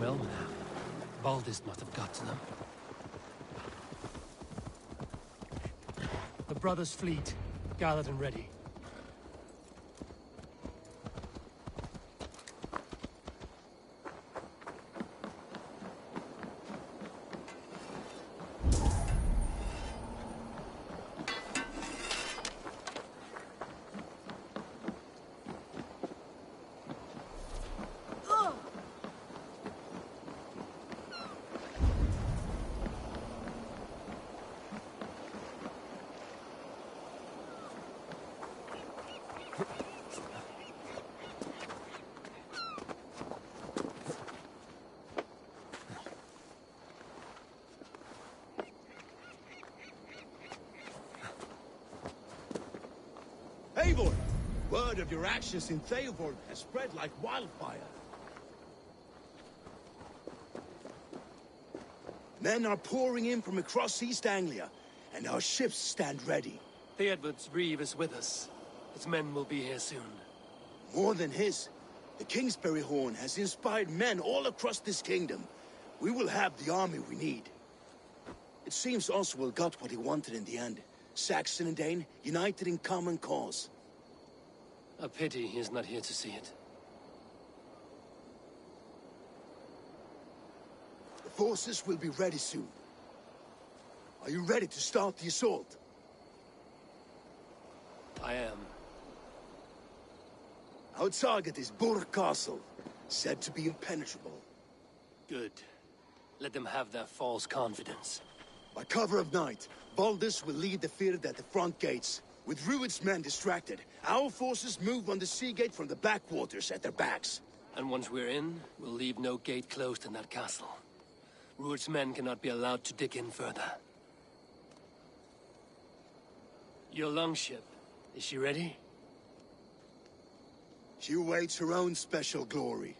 from Elmenham. Baldist must have got to them. The brothers' fleet, gathered and ready. Eivor! Word of your actions in Theoborg has spread like wildfire. Men are pouring in from across East Anglia, and our ships stand ready. Theodward's reeve is with us. His men will be here soon. More than his, the Kingsbury Horn has inspired men all across this kingdom. We will have the army we need. It seems Oswald got what he wanted in the end. Saxon and Dane, united in common cause. A pity he's not here to see it. The forces will be ready soon. Are you ready to start the assault? I am. Our target is Burg Castle, said to be impenetrable. Good. Let them have their false confidence. By cover of night, Baldus will lead the field at the front gates. With Rued's men distracted, our forces move on the sea gate from the backwaters at their backs. And once we're in, we'll leave no gate closed in that castle. Rued's men cannot be allowed to dig in further. Your longship, is she ready? She awaits her own special glory.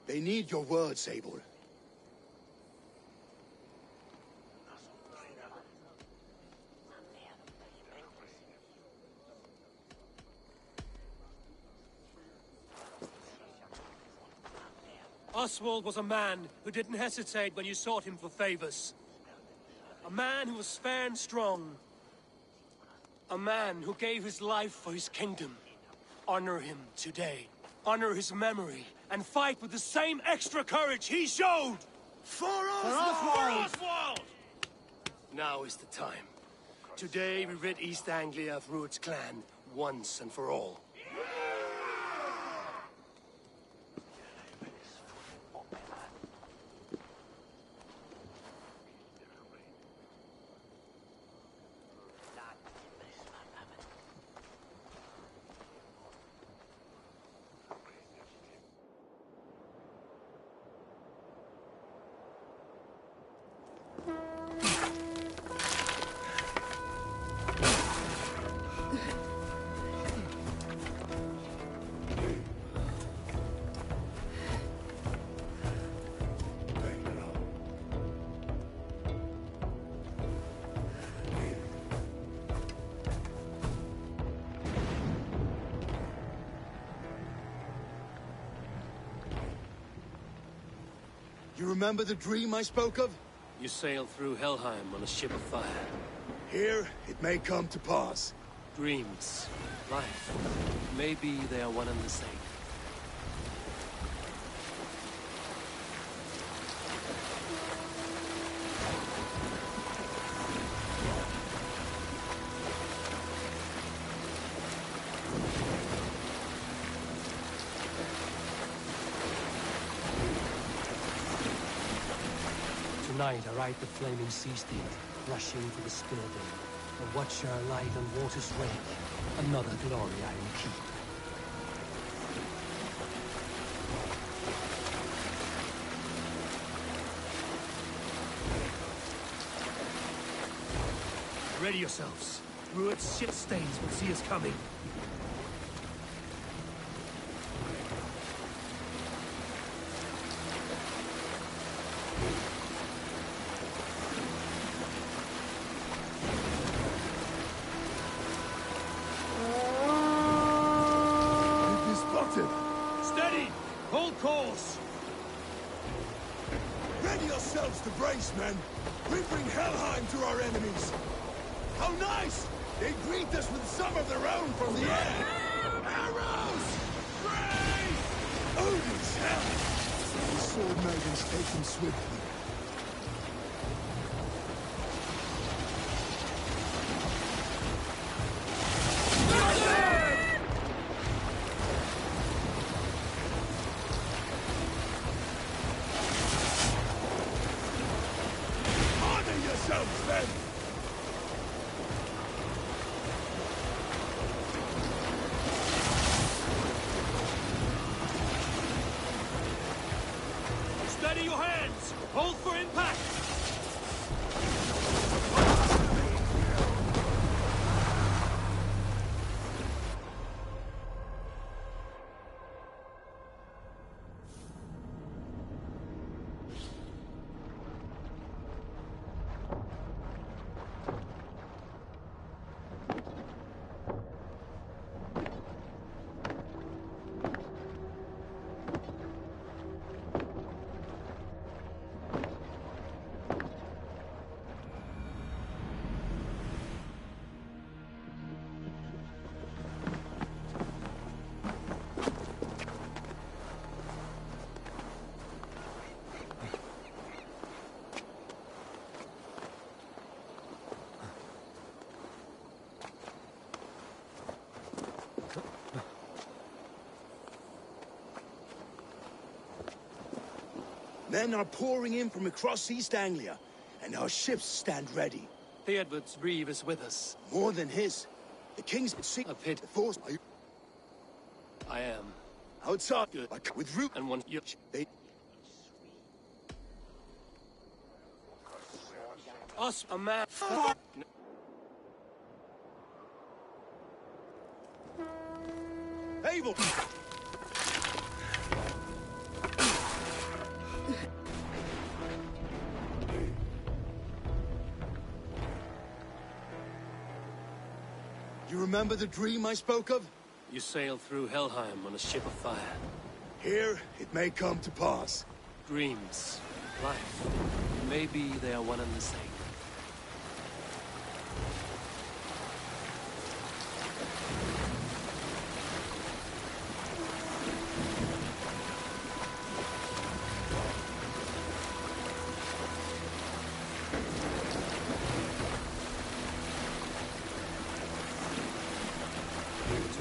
They need your words, Eivor. Oswald was a man who didn't hesitate when you sought him for favors. A man who was fair and strong. A man who gave his life for his kingdom. Honor him today. Honor his memory, and fight with the same extra courage he showed! For Oswald! For Oswald! Now is the time. Today we rid East Anglia of Rued's clan, once and for all. You remember the dream I spoke of? You sail through Helheim on a ship of fire. Here, it may come to pass. Dreams, life, maybe they are one and the same. Tonight I ride the flaming sea steed, rushing to the Spilden. A watcher light on water's wake, another glory I will keep. Ready yourselves. Rued's ship stains will see us coming. spotted! Steady! Hold course! Ready yourselves to brace, men! We bring Helheim to our enemies! How nice! They greet us with some of their own from the air! Arrows! Brace! Odin's hell! The sword maidens take them swiftly. Steady your hands! Hold for impact! Men are pouring in from across East Anglia, and our ships stand ready. Theodred's reeve is with us. More than his. The king's at sea. A pit. The force I am. outside. With root And one... they Us, a man... able. You remember the dream I spoke of? You sailed through Helheim on a ship of fire. Here, it may come to pass. Dreams. Life. Maybe they are one and the same.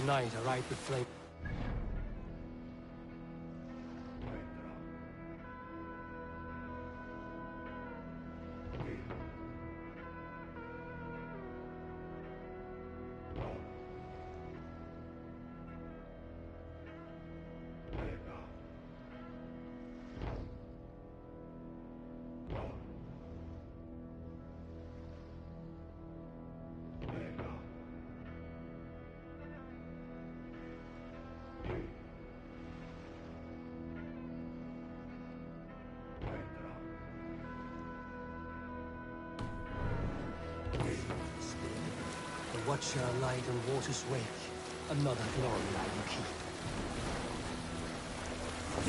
Tonight, I ride the flame. The Watcher light on water's wake. Another glory I will keep.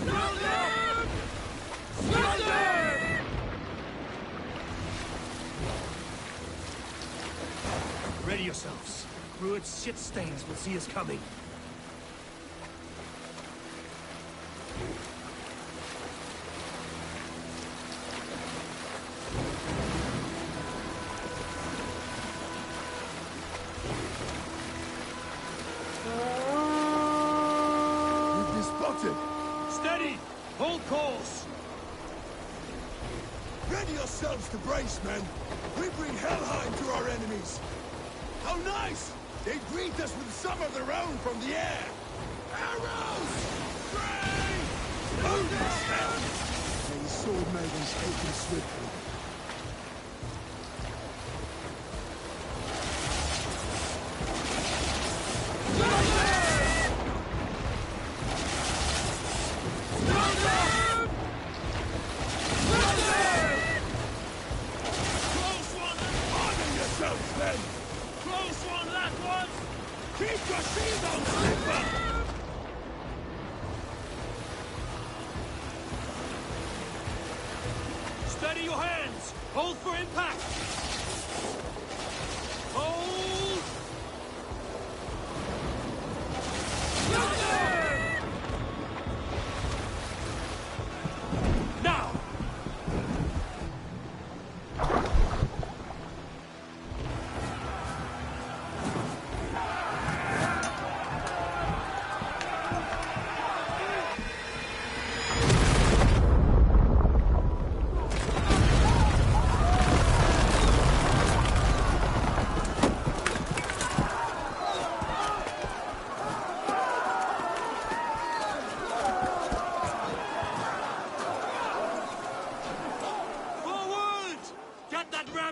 Smell them! Smell them! Ready yourselves. Rued's shit stains will see us coming. Steady! Hold course! Ready yourselves to brace, men! We bring Helheim to our enemies! How nice! They greet us with some of their own from the air! Arrows! Brace! Odin's hell! May sword maidens take them swiftly. Close one, that one! Keep your shield on, Slipper! Hold for impact! Hold! Now!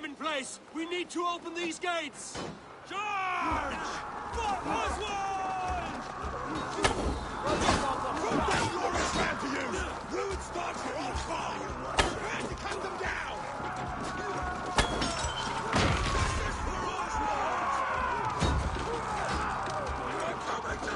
In place! We need to open these gates! Charge! Forward! Put that glorious man to use! Rude starts here on fire! Prepare to cut them down! Justice for Oswald! We're coming to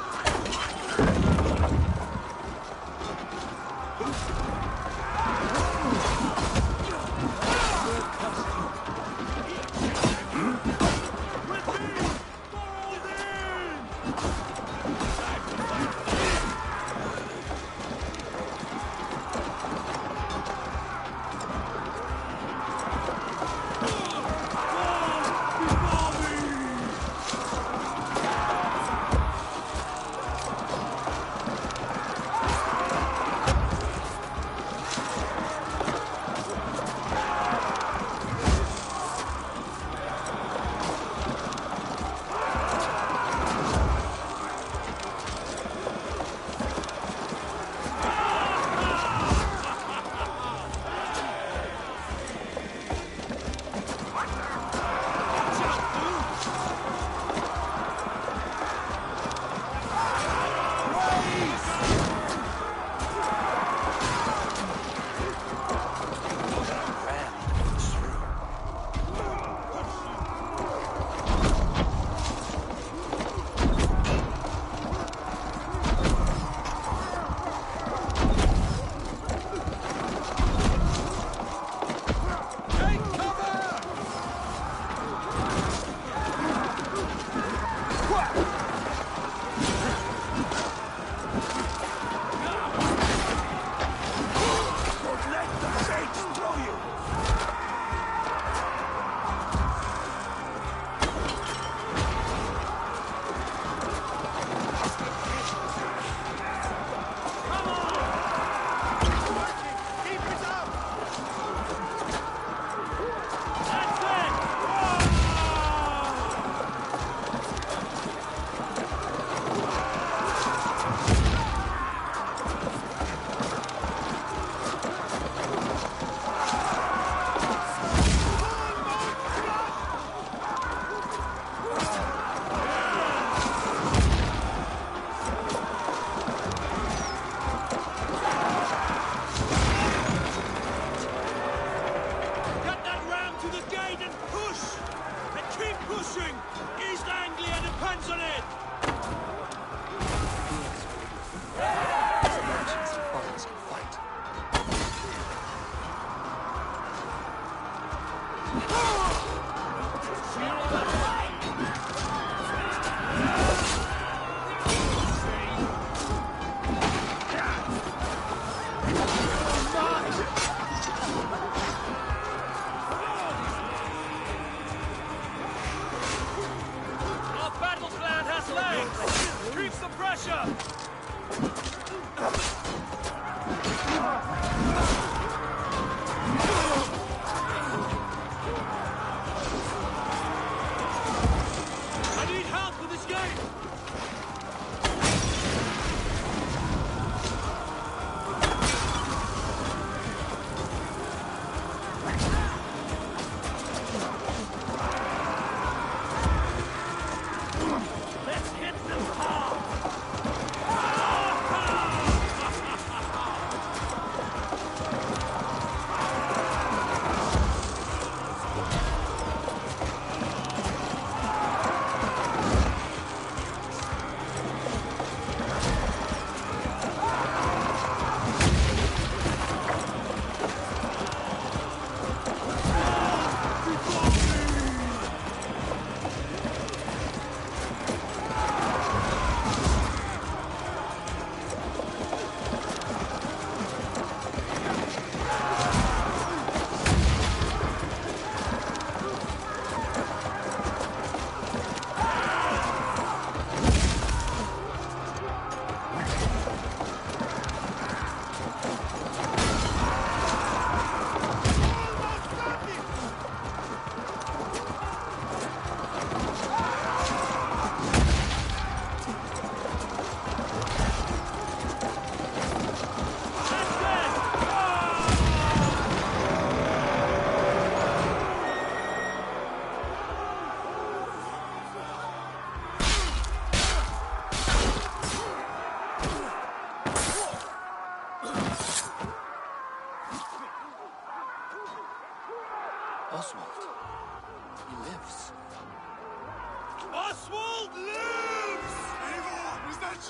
Let's hit them hard!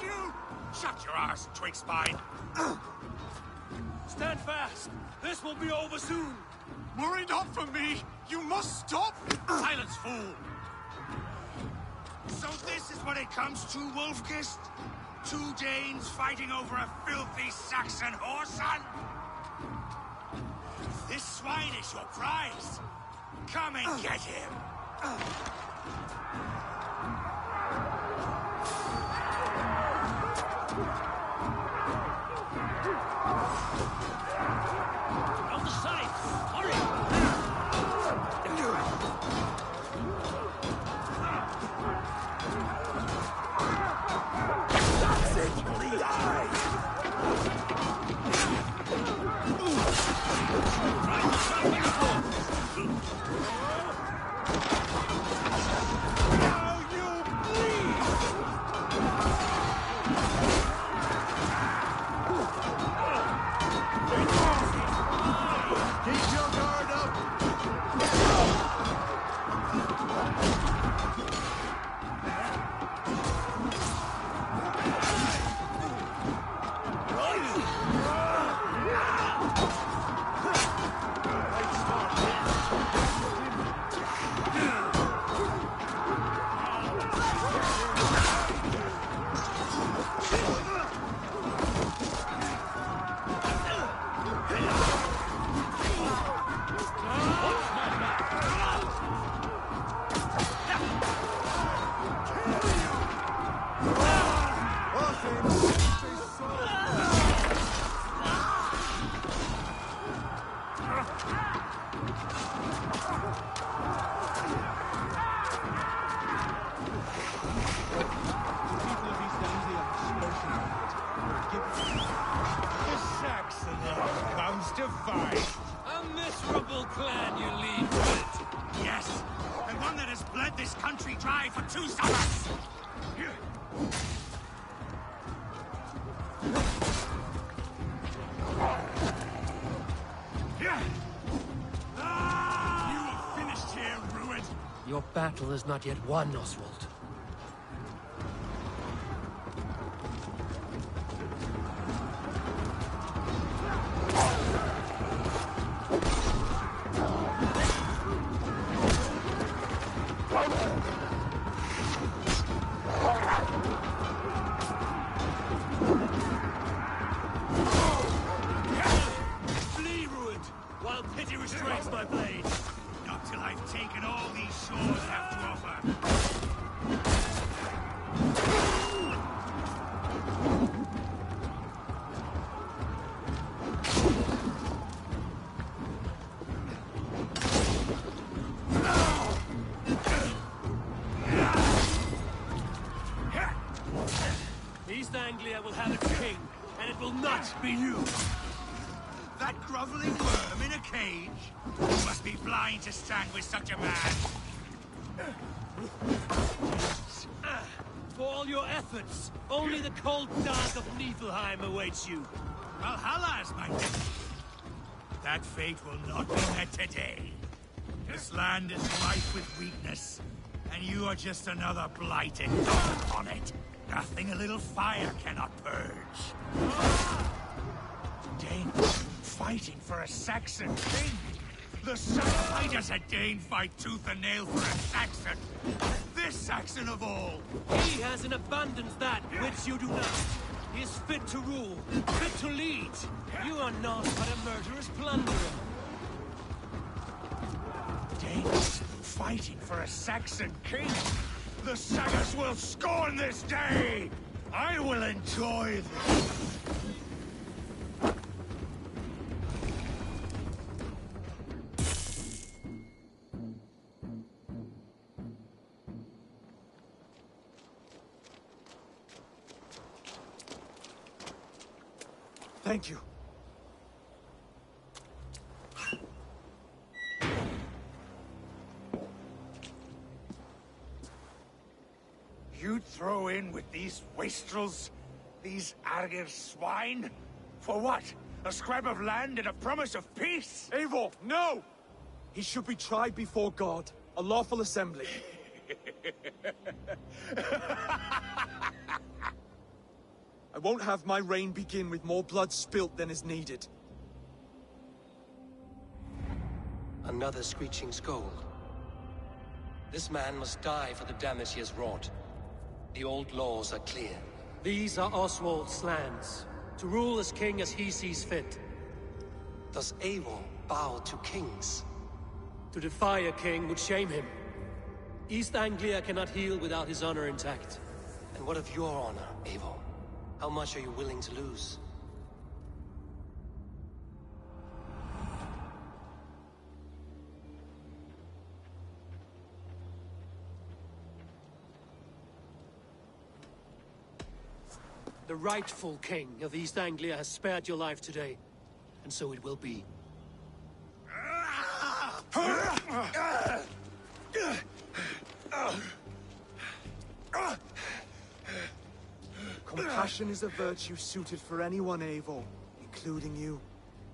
you! Shut your arse, twig spine! Stand fast! This will be over soon! Worry not for me! You must stop! Silence, fool! So this is what it comes to, Wolfkist? Two Danes fighting over a filthy Saxon whoreson? This swine is your prize! Come and get him! On the sides! Hurry! To fight. A miserable clan you lead with. Yes, and one that has bled this country dry for 2 summers. You are finished here, Ruin. Your battle is not yet won, Oswald. Flee, Ruined, while pity restrains my blade. Not till I've taken all these shores have to offer. East Anglia will have its king, and it will not be you. That groveling worm in a cage? You must be blind to stand with such a man. For all your efforts, only the cold dark of Niflheim awaits you. Valhalla is my destiny. That fate will not be met today. This land is rife with weakness, and you are just another blighted dog on it. Nothing a little fire cannot purge. Danes fighting for a Saxon king. The Why does a Dane fight tooth and nail for a Saxon? This Saxon of all! He has in abundance that which you do not. He is fit to rule, fit to lead. You are not but a murderous plunderer. Danes fighting for a Saxon king? The Sagas will scorn this day! I will enjoy this! Thank you. You throw in with these wastrels? These Argir swine? For what? A scrap of land and a promise of peace? Eivor, no! He should be tried before God, a lawful assembly. won't have my reign begin with more blood spilt than is needed. Another screeching scold. This man must die for the damage he has wrought. The old laws are clear. These are Oswald's lands, to rule as king as he sees fit. Does Eivor bow to kings? To defy a king would shame him. East Anglia cannot heal without his honor intact. And what of your honor, Eivor? How much are you willing to lose? The rightful king of East Anglia has spared your life today, and so it will be. Compassion is a virtue suited for anyone, Eivor, including you.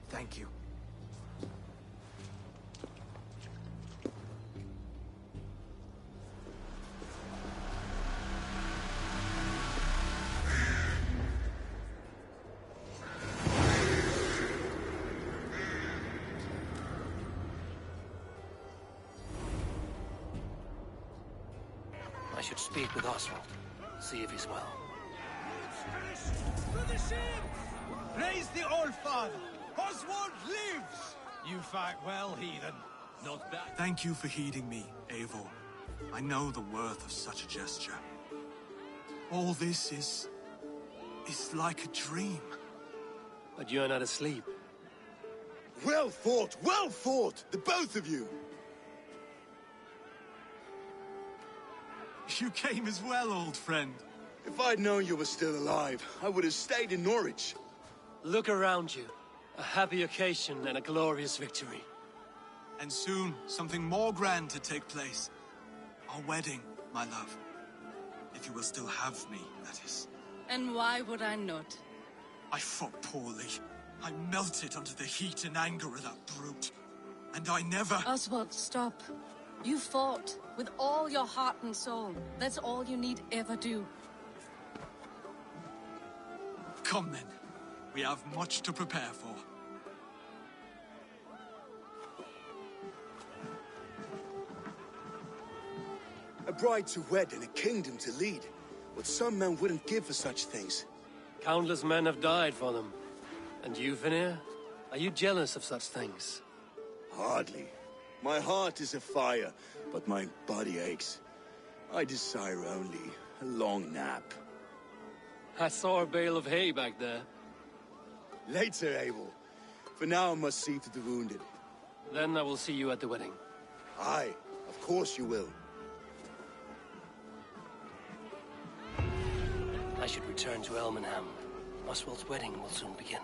Thank you. I should speak with Oswald. See if he's well. For the ship! Praise the All-Father! Oswald lives! You fight well, heathen. Not bad. Thank you for heeding me, Eivor. I know the worth of such a gesture. All this is like a dream. But you're not asleep. Well fought, the both of you! You came as well, old friend. If I'd known you were still alive, I would have stayed in Norwich. Look around you. A happy occasion and a glorious victory. And soon, something more grand to take place. Our wedding, my love. If you will still have me, that is. And why would I not? I fought poorly. I melted under the heat and anger of that brute. And I never... Oswald, stop. You fought with all your heart and soul. That's all you need ever do. Come then. We have much to prepare for. A bride to wed and a kingdom to lead. What some men wouldn't give for such things. Countless men have died for them. And you, Vanir? Are you jealous of such things? Hardly. My heart is afire, but my body aches. I desire only a long nap. I saw a bale of hay back there. Later, Abel. For now, I must see to the wounded. Then I will see you at the wedding. Aye, of course you will. I should return to Elmenham. Oswald's wedding will soon begin.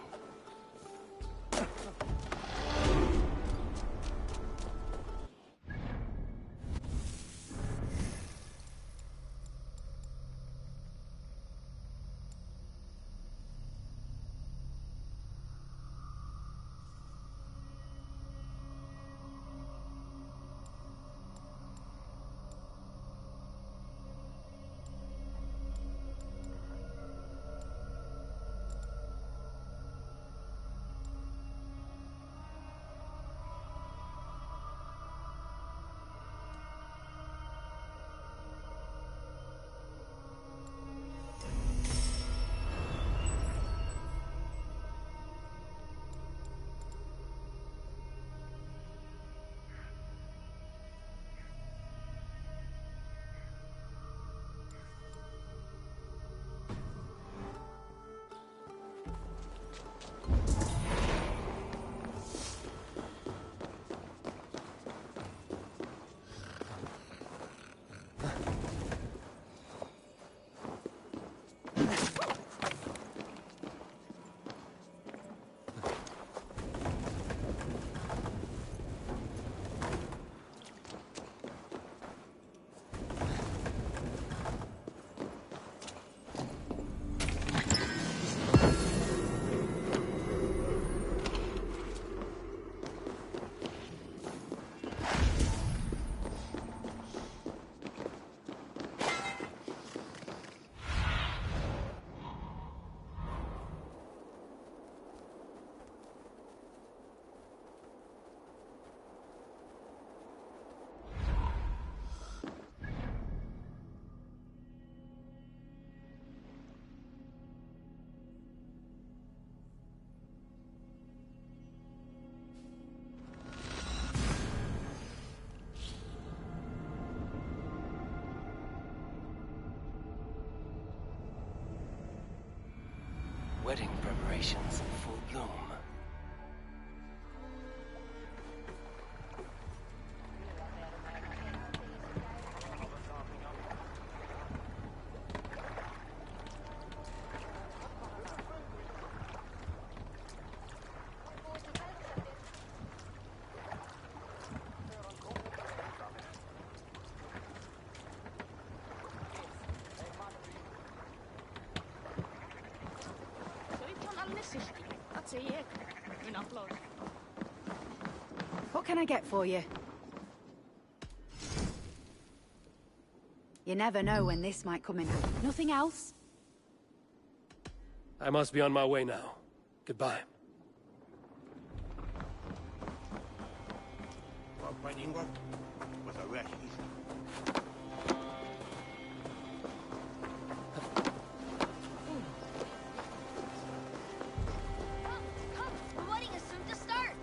Wedding preparations in full bloom. What can I get for you? You never know when this might come in handy. Nothing else? I must be on my way now. Goodbye. The wedding is soon to start.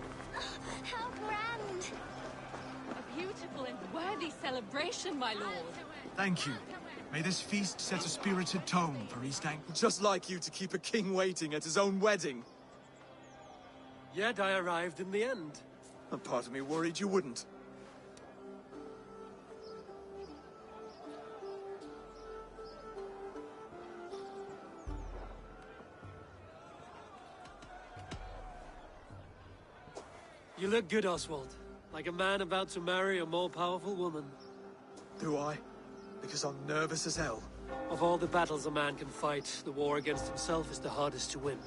How grand! A beautiful and worthy celebration, my lord. Thank you. May this feast set a spirited tone for East Anglia. Just like you to keep a king waiting at his own wedding. Yet I arrived in the end. A part of me worried you wouldn't. You look good, Oswald. Like a man about to marry a more powerful woman. Do I? Because I'm nervous as hell. Of all the battles a man can fight, the war against himself is the hardest to win.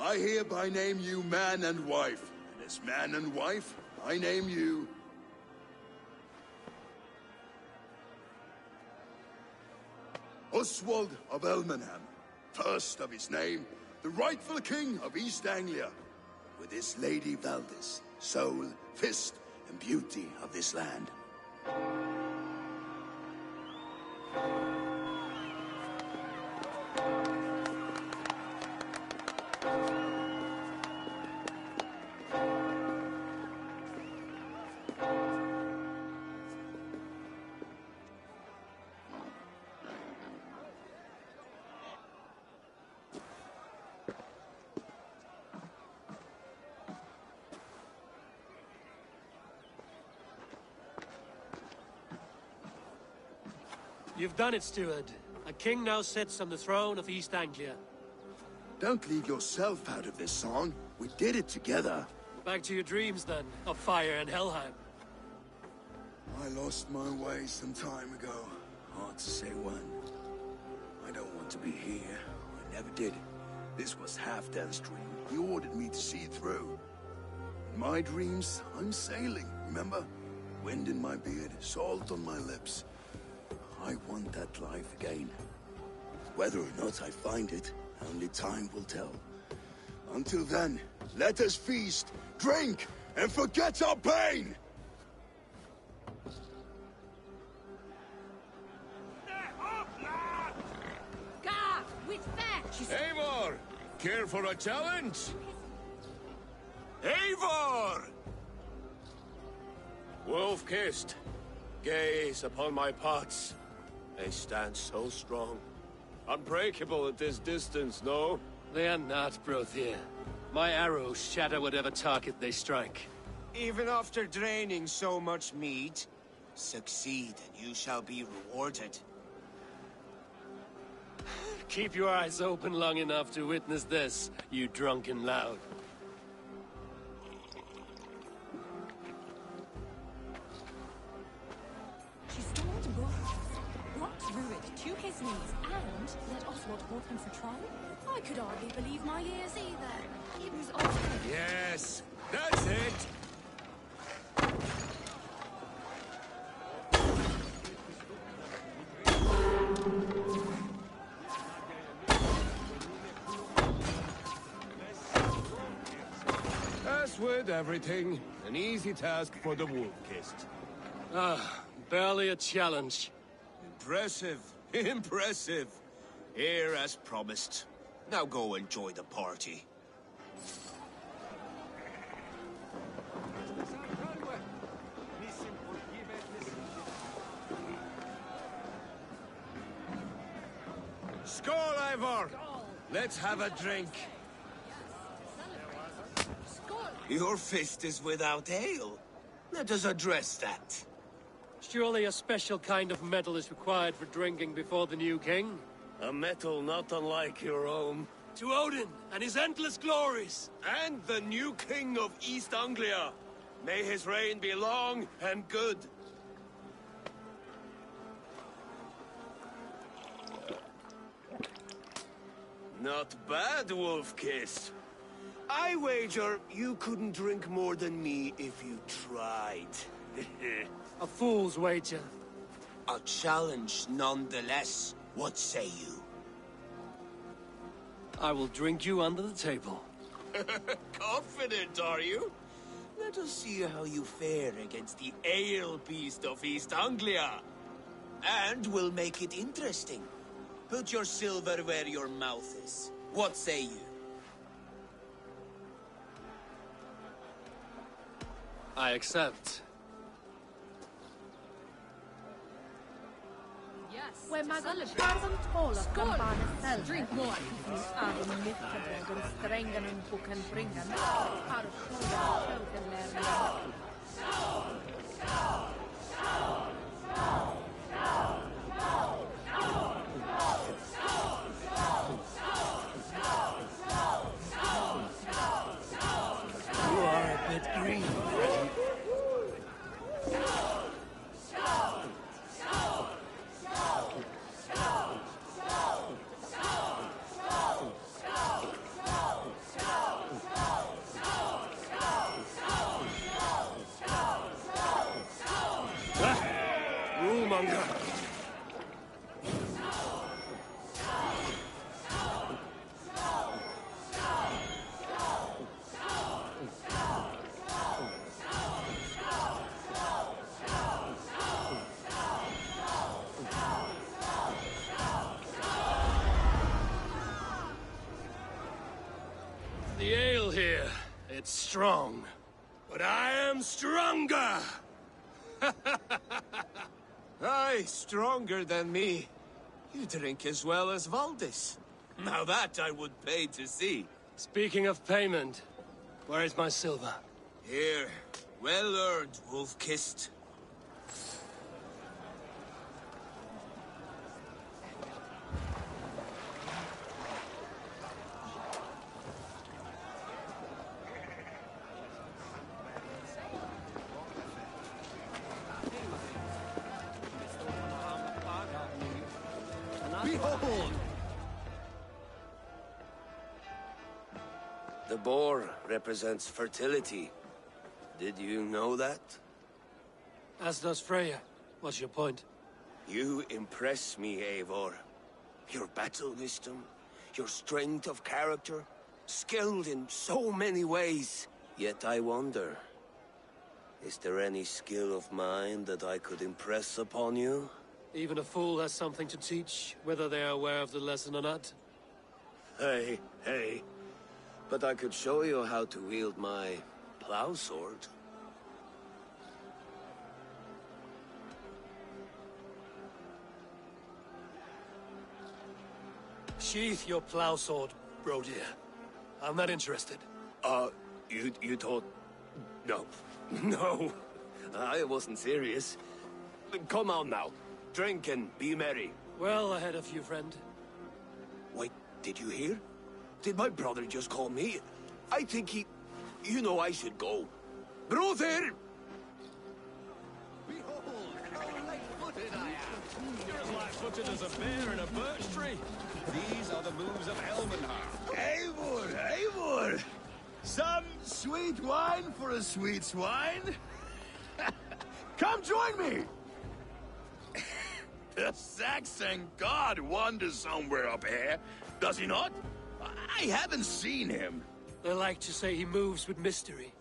I hereby name you man and wife, and as man and wife, I name you... Oswald of Elmenham, first of his name, the rightful king of East Anglia, with this Lady Valdis, soul, fist, and beauty of this land. You've done it, steward. A king now sits on the throne of East Anglia. Don't leave yourself out of this song. We did it together. Back to your dreams, then, of fire and Helheim. I lost my way some time ago. Hard to say when. I don't want to be here. I never did. This was Halfdan's dream. He ordered me to see it through. In my dreams, I'm sailing, remember? Wind in my beard, salt on my lips. I want that life again. Whether or not I find it, only time will tell. Until then, let us feast, drink, and forget our pain! Gah! With fetch! Eivor! Care for a challenge? Eivor! Wolf-kissed. Gaze upon my pots. They stand so strong. Unbreakable at this distance, no? They are not, Brothir. My arrows shatter whatever target they strike. Even after draining so much meat, succeed and you shall be rewarded. Keep your eyes open long enough to witness this, you drunken loud. She stormed blocked Ruid to his knees, and let Oswald hold him for trial? I could hardly believe my ears either. It was Oswald. Yes, that's it! As with everything, an easy task for the wolf-kissed. Ah, barely a challenge. Impressive. Impressive. Here as promised. Now go enjoy the party. Skål, Eivor! Let's have a drink. Your fist is without ale. Let us address that. Surely a special kind of metal is required for drinking before the new king? A metal not unlike your own. To Odin and his endless glories! And the new king of East Anglia. May his reign be long and good. Not bad, Wolf-Kiss. I wager you couldn't drink more than me if you tried. A fool's wager. A challenge nonetheless. What say you? I will drink you under the table. Confident, are you? Let us see how you fare against the ale beast of East Anglia. And we'll make it interesting. Put your silver where your mouth is. What say you? I accept. Yes. Where Magal Parvan Tola Campana Cell. Drink more. Adam Mitterberger Strengen and Book and Bringen. Out You are a bit green. Rule-monger. The ale here, it's strong. But I am stronger! Aye, stronger than me. You drink as well as Valdis. Now that I would pay to see. Speaking of payment, where is my silver? Here, well earned, wolf-kissed. Behold! The boar represents fertility. Did you know that? As does Freya. What's your point? You impress me, Eivor. Your battle wisdom, your strength of character, skilled in so many ways. Yet I wonder, is there any skill of mine that I could impress upon you? Even a fool has something to teach, whether they are aware of the lesson or not. Hey. But I could show you how to wield my plow sword. Sheath your plow sword, bro dear. I'm not interested. You thought... No. No. I wasn't serious. Come on now. Drink and be merry. Well ahead of you, friend. Wait, did you hear? Did my brother just call me? I think he... You know I should go. Brother! Behold, how light-footed I am. You're as light-footed as a bear in a birch tree. These are the moves of Elmenhar. Eivor! Some sweet wine for a sweet swine? Come join me! The Saxon god wanders somewhere up here, does he not? I haven't seen him. They like to say he moves with mystery.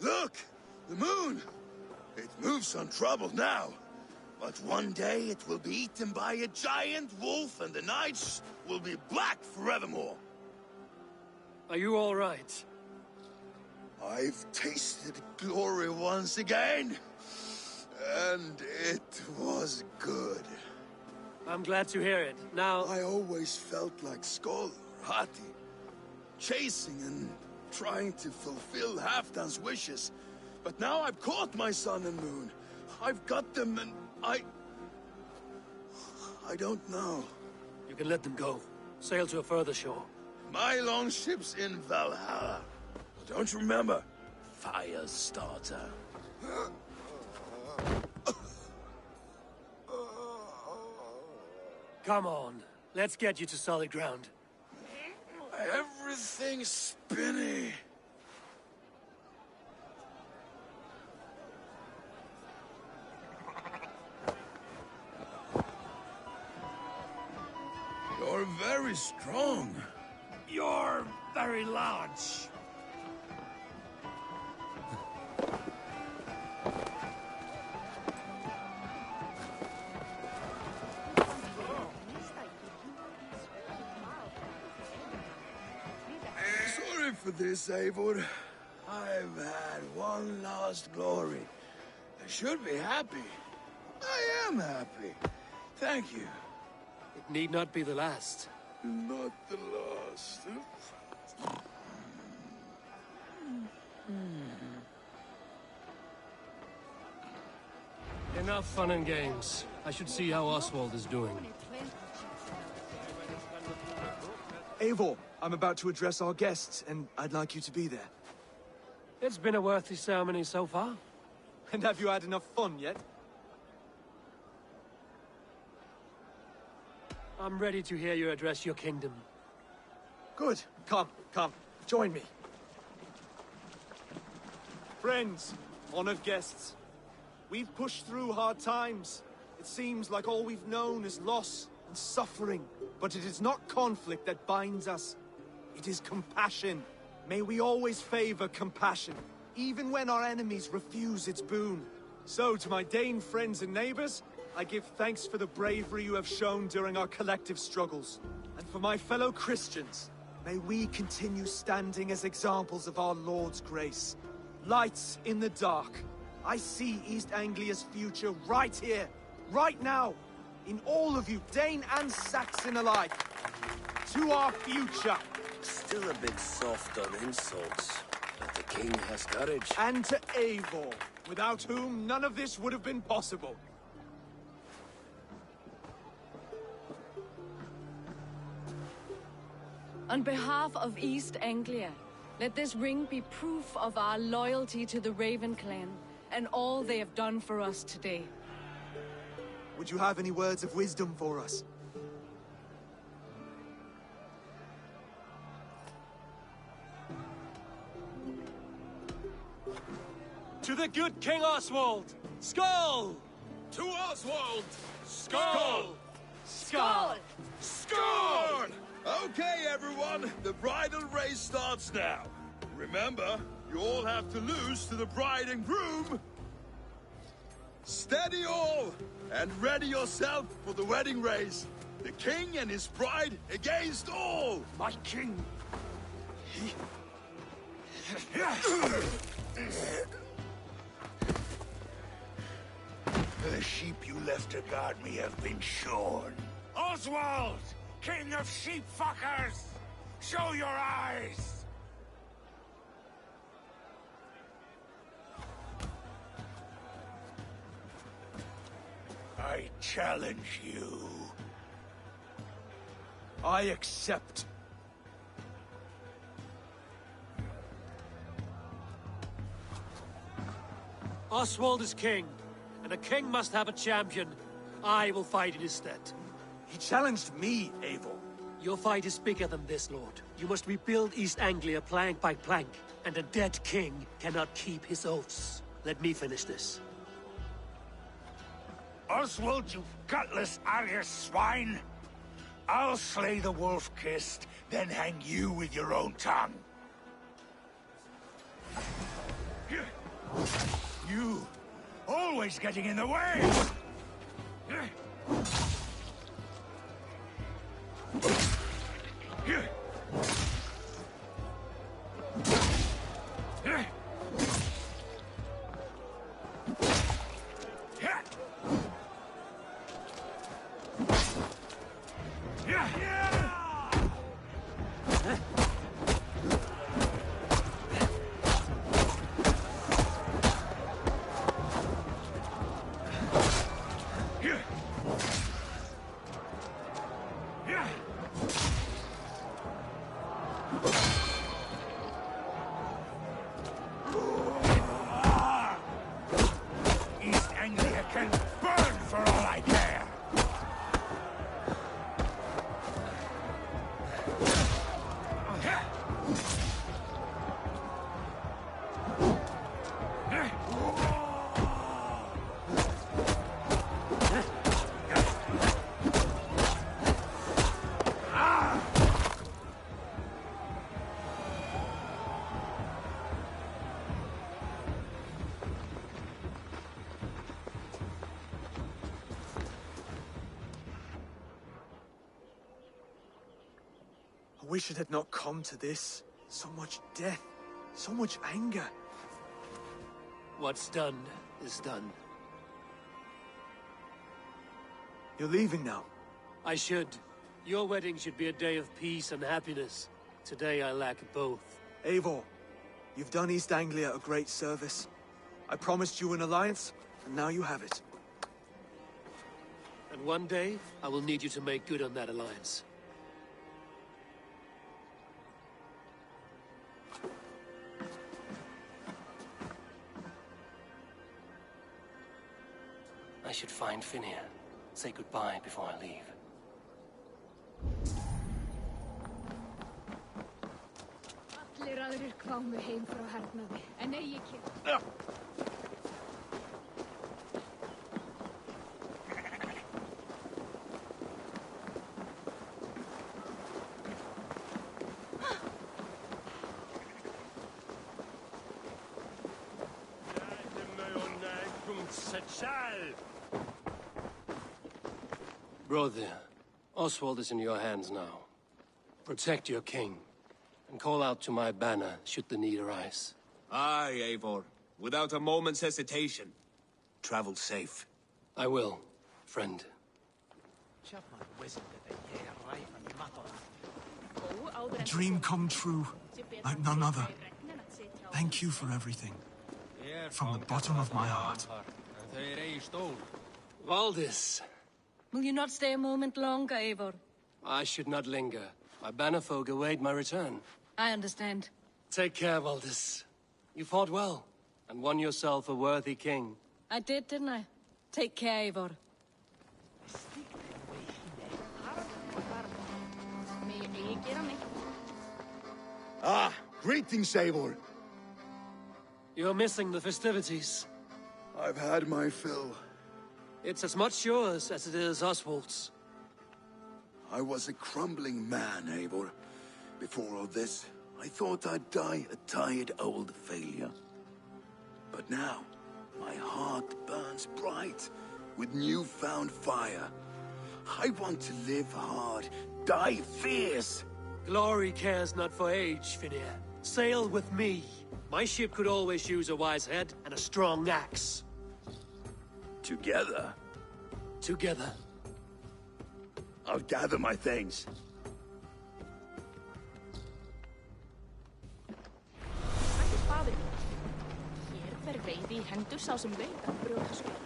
Look! The moon! It moves untroubled now. But one day it will be eaten by a giant wolf and the nights will be black forevermore. Are you all right? I've tasted glory once again. And it was good. I'm glad to hear it. Now... I always felt like Skoll or Hati, chasing and trying to fulfill Halfdan's wishes. But now I've caught my sun and moon. I've got them and I don't know. You can let them go. Sail to a further shore. My longship's in Valhalla. Don't you remember? Fire starter. Come on. Let's get you to solid ground. Everything's spinny. You're very strong. You're very large. Sorry for this, Eivor. I've had one last glory. I should be happy. I am happy. Thank you. It need not be the last. Not the last. Enough fun and games. I should see how Oswald is doing. Eivor, I'm about to address our guests, and I'd like you to be there. It's been a worthy ceremony so far. And have you had enough fun yet? I'm ready to hear you address your kingdom. Good. Come. Join me. Friends, honored guests. We've pushed through hard times. It seems like all we've known is loss and suffering. But it is not conflict that binds us. It is compassion. May we always favor compassion, even when our enemies refuse its boon. So, to my Dane friends and neighbors, I give thanks for the bravery you have shown during our collective struggles. And for my fellow Christians, may we continue standing as examples of our Lord's grace. Lights in the dark. I see East Anglia's future right here, right now, in all of you, Dane and Saxon alike. To our future. Still a bit soft on insults, but the king has courage. And to Eivor, without whom none of this would have been possible. On behalf of East Anglia, let this ring be proof of our loyalty to the Raven clan and all they have done for us today. Would you have any words of wisdom for us? To the good King Oswald! Skull! To Oswald! Skull! Skull! Skull! Okay, everyone, the bridal race starts now. Remember, you all have to lose to the bride and groom. Steady all, and ready yourself for the wedding race. The king and his bride against all. My king! The sheep you left to guard me have been shorn. Oswald! King of sheep fuckers! Show your eyes! I challenge you. I accept. Oswald is king, and a king must have a champion. I will fight in his stead. He challenged me, Eivor. Your fight is bigger than this, Lord. You must rebuild East Anglia plank by plank, and a dead king cannot keep his oaths. Let me finish this. Oswald, you gutless Arya swine! I'll slay the wolf-kissed, then hang you with your own tongue. You, always getting in the way! East Anglia can burn for all I care! I wish it had not come to this. So much death, so much anger. What's done is done. You're leaving now. I should. Your wedding should be a day of peace and happiness. Today I lack both. Eivor, you've done East Anglia a great service. I promised you an alliance, and now you have it. And one day, I will need you to make good on that alliance. I should find Finnir. Say goodbye before I leave. Allir aðrir kvámu heim frá hernaði, en eigi kyn. Brother, Oswald is in your hands now. Protect your king, and call out to my banner should the need arise. Aye, Eivor. Without a moment's hesitation. Travel safe. I will, friend. A dream come true, like none other. Thank you for everything. From the bottom of my heart. Valdis. Will you not stay a moment longer, Eivor? I should not linger. My banner folk await my return. I understand. Take care, Valdis. You fought well, and won yourself a worthy king. I did, didn't I? Take care, Eivor. Ah, greetings, Eivor. You're missing the festivities. I've had my fill. It's as much yours as it is Oswald's. I was a crumbling man, Eivor. Before all this, I thought I'd die a tired old failure. But now, my heart burns bright with newfound fire. I want to live hard, die fierce. Glory cares not for age, Finir. Sail with me. My ship could always use a wise head and a strong axe. Together? Together. I'll gather my things. Sækir faðir minn. Hér fer veiði í hendur sá sem veit að brjóta skjöld.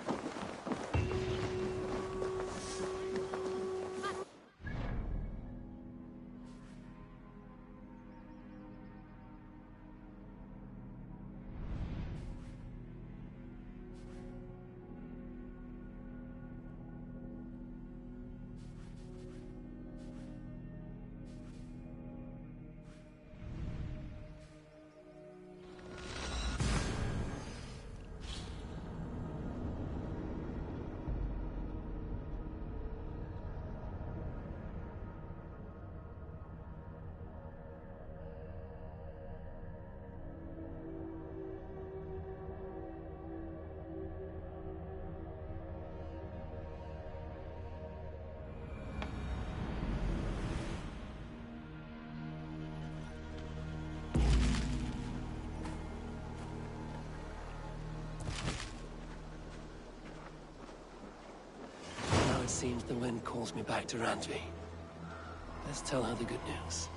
It seems the wind calls me back to Randvi. Let's tell her the good news.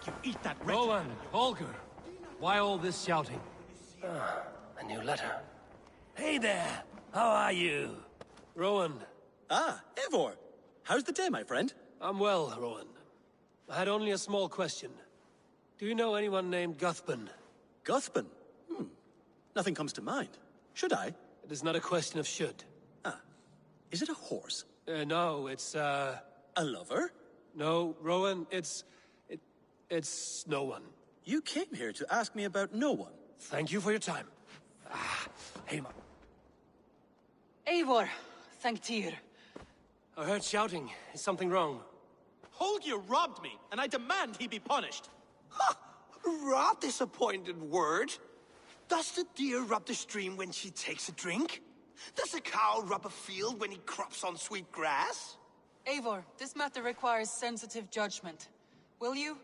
You eat that Rowan, Holger, why all this shouting? A new letter. Hey there, how are you? Rowan. Ah, Eivor. How's the day, my friend? I'm well, Rowan. I had only a small question. Do you know anyone named Guthban? Guthban? Nothing comes to mind. Should I? It is not a question of should. Ah. Is it a horse? No, it's, A lover? No, Rowan, it's no one. You came here to ask me about no one. Thank you for your time. Hey, Eivor, thank Tyr. I heard shouting. Is something wrong? Holger robbed me, and I demand he be punished. Rot disappointed word. Does the deer rub the stream when she takes a drink? Does a cow rub a field when he crops on sweet grass? Eivor, this matter requires sensitive judgment. Will you?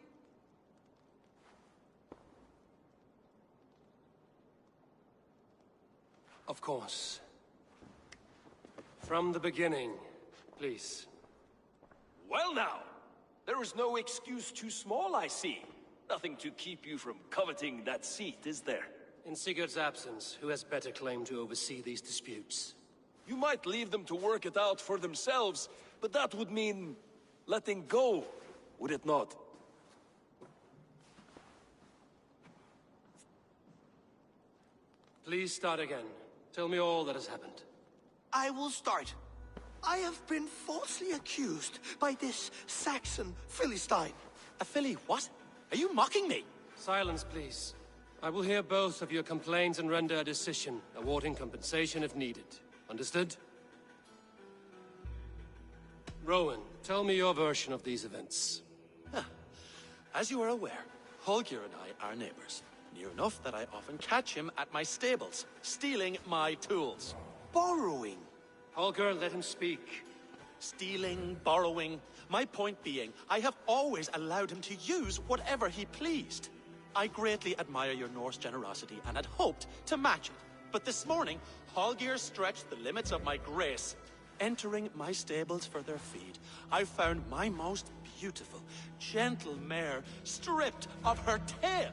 Of course. From the beginning, please. Well now, there is no excuse too small, I see. Nothing to keep you from coveting that seat, is there? In Sigurd's absence, who has better claim to oversee these disputes? You might leave them to work it out for themselves, but that would mean letting go, would it not? Please start again. Tell me all that has happened. I will start. I have been falsely accused by this Saxon Philistine. A Philly what? Are you mocking me? Silence, please. I will hear both of your complaints and render a decision, awarding compensation if needed. Understood? Rowan, tell me your version of these events. As you are aware, Holger and I are neighbors. Near enough that I often catch him at my stables, stealing my tools. Borrowing. Holger, let him speak. Stealing, borrowing. My point being, I have always allowed him to use whatever he pleased. I greatly admire your Norse generosity and had hoped to match it. But this morning, Holger stretched the limits of my grace. Entering my stables for their feed, I found my most beautiful, gentle mare stripped of her tail.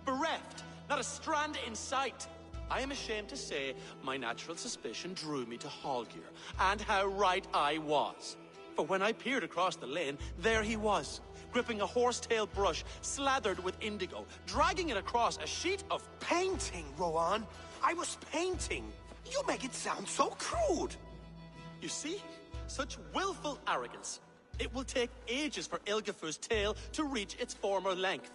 Bereft, not a strand in sight. I am ashamed to say my natural suspicion drew me to Holger, and how right I was. For when I peered across the lane, there he was, gripping a horsetail brush slathered with indigo, dragging it across a sheet of painting, Rowan. I was painting. You make it sound so crude. You see? Such willful arrogance. It will take ages for Ilgifu's tail to reach its former length.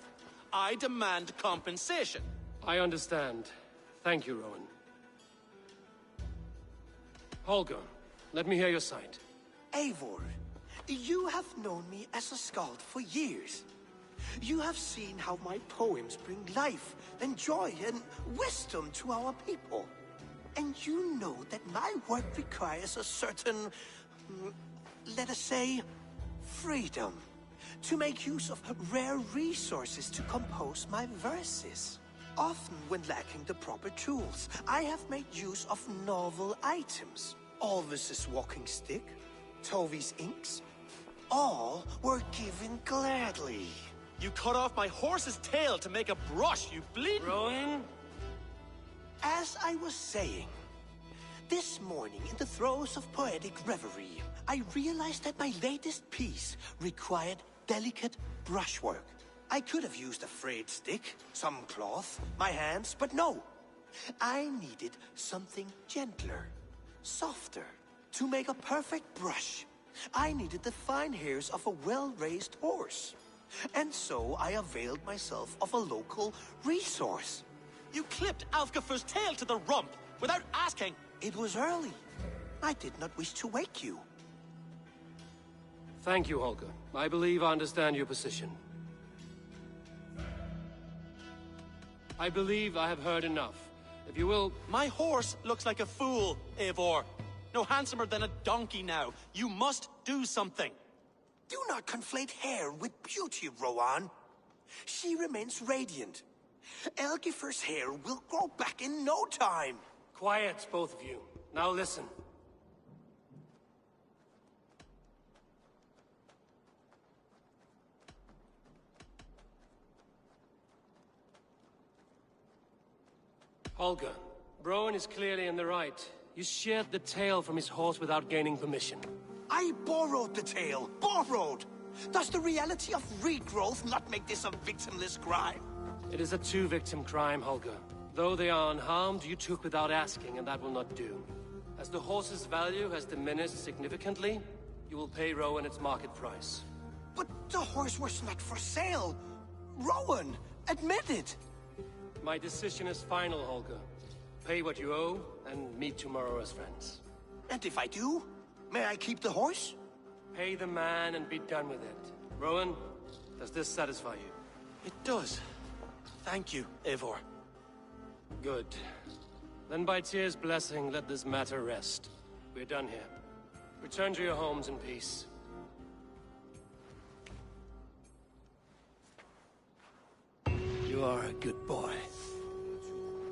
I demand compensation. I understand. Thank you, Rowan. Holger, let me hear your side. Eivor, you have known me as a skald for years. You have seen how my poems bring life and joy and wisdom to our people. And you know that my work requires a certain, let us say, freedom. To make use of rare resources to compose my verses. Often when lacking the proper tools, I have made use of novel items. Alvis's walking stick, Tovi's inks, all were given gladly. You cut off my horse's tail to make a brush, you bleed. Rowan? As I was saying, this morning in the throes of poetic reverie, I realized that my latest piece required delicate brushwork. I could have used a frayed stick, some cloth, my hands, but no. I needed something gentler, softer. To make a perfect brush, I needed the fine hairs of a well-raised horse. And so I availed myself of a local resource. You clipped Alfgafu's tail to the rump without asking. It was early. I did not wish to wake you. Thank you, Holger. I believe I understand your position. I believe I have heard enough. If you will... My horse looks like a fool, Eivor. No handsomer than a donkey now. You must do something. Do not conflate hair with beauty, Rowan. She remains radiant. Elgifer's hair will grow back in no time. Quiet, both of you. Now listen. Holger, Rowan is clearly in the right. You sheared the tail from his horse without gaining permission. I borrowed the tail. Borrowed! Does the reality of regrowth not make this a victimless crime? It is a two-victim crime, Holger. Though they are unharmed, you took without asking, and that will not do. As the horse's value has diminished significantly, you will pay Rowan its market price. But the horse was not for sale. Rowan, admit it. My decision is final, Holger. Pay what you owe, and meet tomorrow as friends. And if I do, may I keep the horse? Pay the man and be done with it. Rowan, does this satisfy you? It does. Thank you, Eivor. Good. Then by Tyr's blessing, let this matter rest. We're done here. Return to your homes in peace. You are a good boy.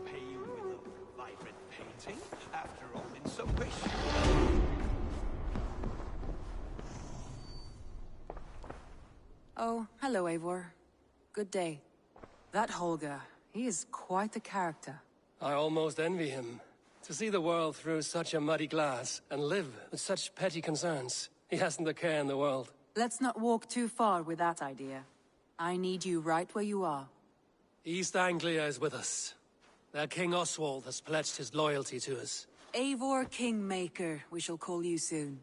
Pay you with a vibrant painting, after all in so wish. Oh, hello, Eivor. Good day. That Holger, he is quite the character. I almost envy him. To see the world through such a muddy glass, and live with such petty concerns. He hasn't a care in the world. Let's not walk too far with that idea. I need you right where you are. East Anglia is with us. Their King Oswald has pledged his loyalty to us. Eivor Kingmaker, we shall call you soon.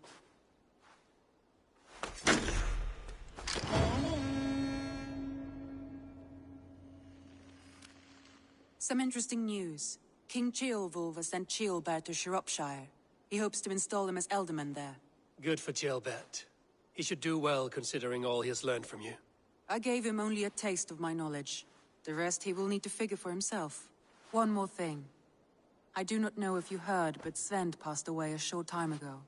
Some interesting news. King Ceolwulf has sent Ceolbert to Shropshire. He hopes to install him as Ealdorman there. Good for Ceolbert. He should do well considering all he has learned from you. I gave him only a taste of my knowledge. The rest he will need to figure for himself. One more thing. I do not know if you heard, but Sven passed away a short time ago.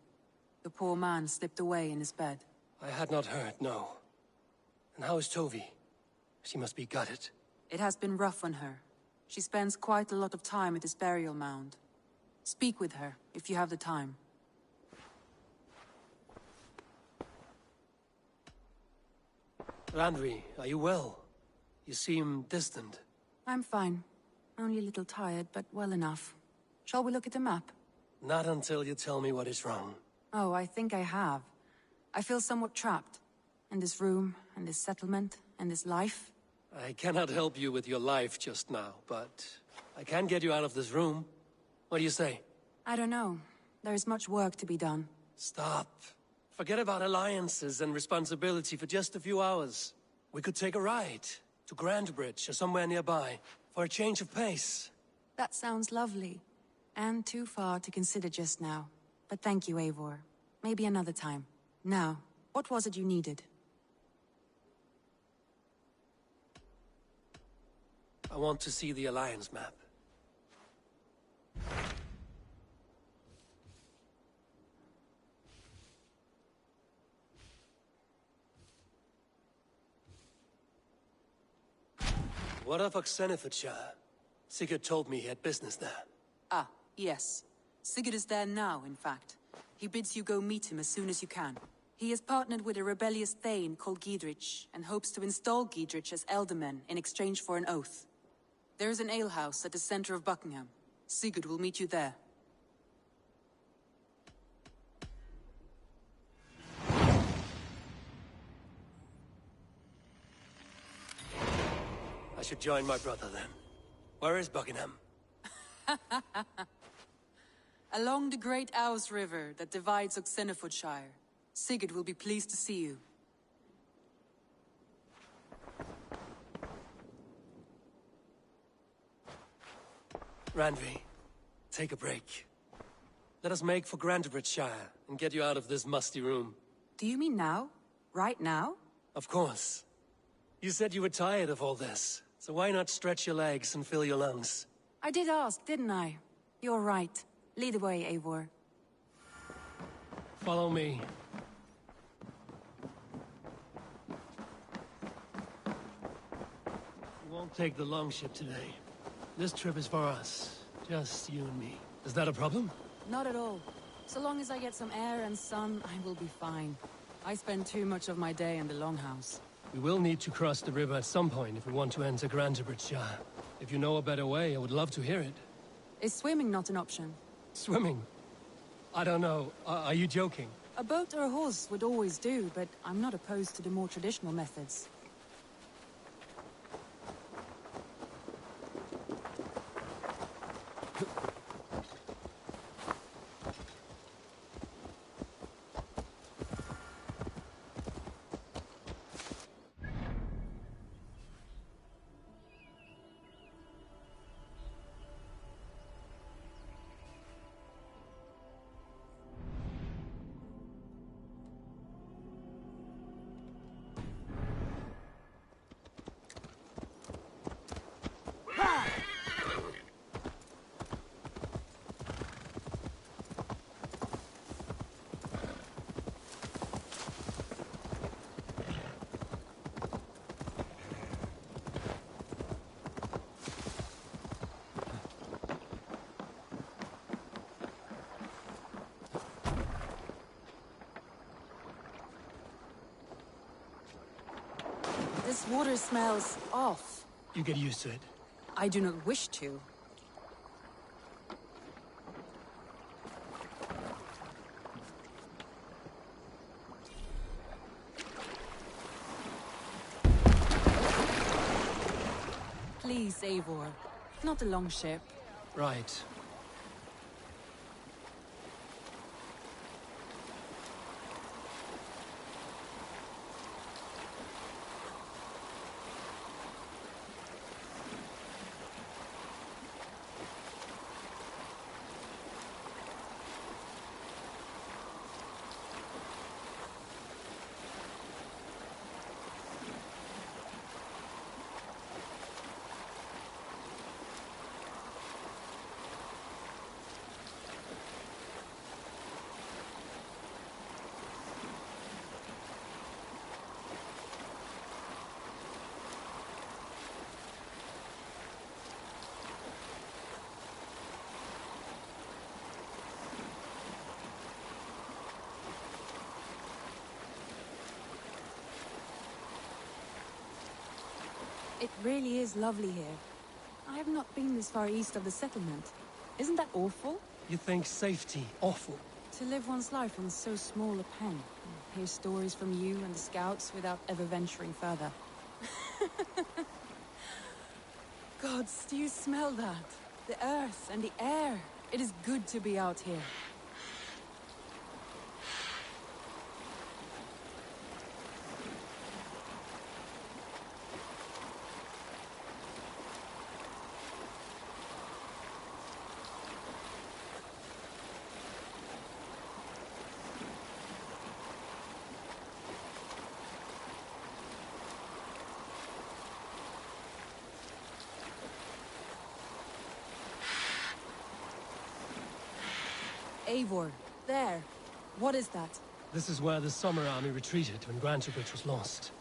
The poor man slipped away in his bed. I had not heard, no. And how is Tovi? She must be gutted. It has been rough on her. She spends quite a lot of time at his burial mound. Speak with her, if you have the time. Randvi, are you well? You seem distant. I'm fine. Only a little tired, but well enough. Shall we look at the map? Not until you tell me what is wrong. Oh, I think I have. I feel somewhat trapped. In this room, and this settlement, and this life. I cannot help you with your life just now, but I can get you out of this room. What do you say? I don't know. There is much work to be done. Stop. Forget about alliances and responsibility for just a few hours. We could take a ride to Grandbridge or somewhere nearby for a change of pace. That sounds lovely. And too far to consider just now. But thank you, Eivor. Maybe another time. Now, what was it you needed? I want to see the Alliance map. What of Oxenfordshire? Sigurd told me he had business there. Ah, yes. Sigurd is there now, in fact. He bids you go meet him as soon as you can. He has partnered with a rebellious Thane called Giedrich, and hopes to install Giedrich as Ealdorman in exchange for an oath. There is an alehouse at the center of Buckingham. Sigurd will meet you there. I should join my brother then. Where is Buckingham? Along the great Ouse River that divides Oxenfordshire. Sigurd will be pleased to see you. Randvi, take a break. Let us make for Grandbridgeshire and get you out of this musty room. Do you mean now? Right now? Of course. You said you were tired of all this, so why not stretch your legs and fill your lungs? I did ask, didn't I? You're right. Lead the way, Eivor. Follow me. We won't take the longship today. This trip is for us. Just you and me. Is that a problem? Not at all. So long as I get some air and sun, I will be fine. I spend too much of my day in the Longhouse. We will need to cross the river at some point if we want to enter Grandbridgeshire. If you know a better way, I would love to hear it. Is swimming not an option? Swimming? I don't know. Are you joking? A boat or a horse would always do, but I'm not opposed to the more traditional methods. This water smells off. You get used to it. I do not wish to. Please, Eivor. Not a longship. Right. It really is lovely here. I have not been this far east of the settlement. Isn't that awful? You think safety awful? To live one's life on so small a pen. Hear stories from you and the scouts without ever venturing further. Gods, do you smell that? The earth and the air. It is good to be out here. Eivor, there. What is that? This is where the Summer Army retreated when Grantebridge was lost.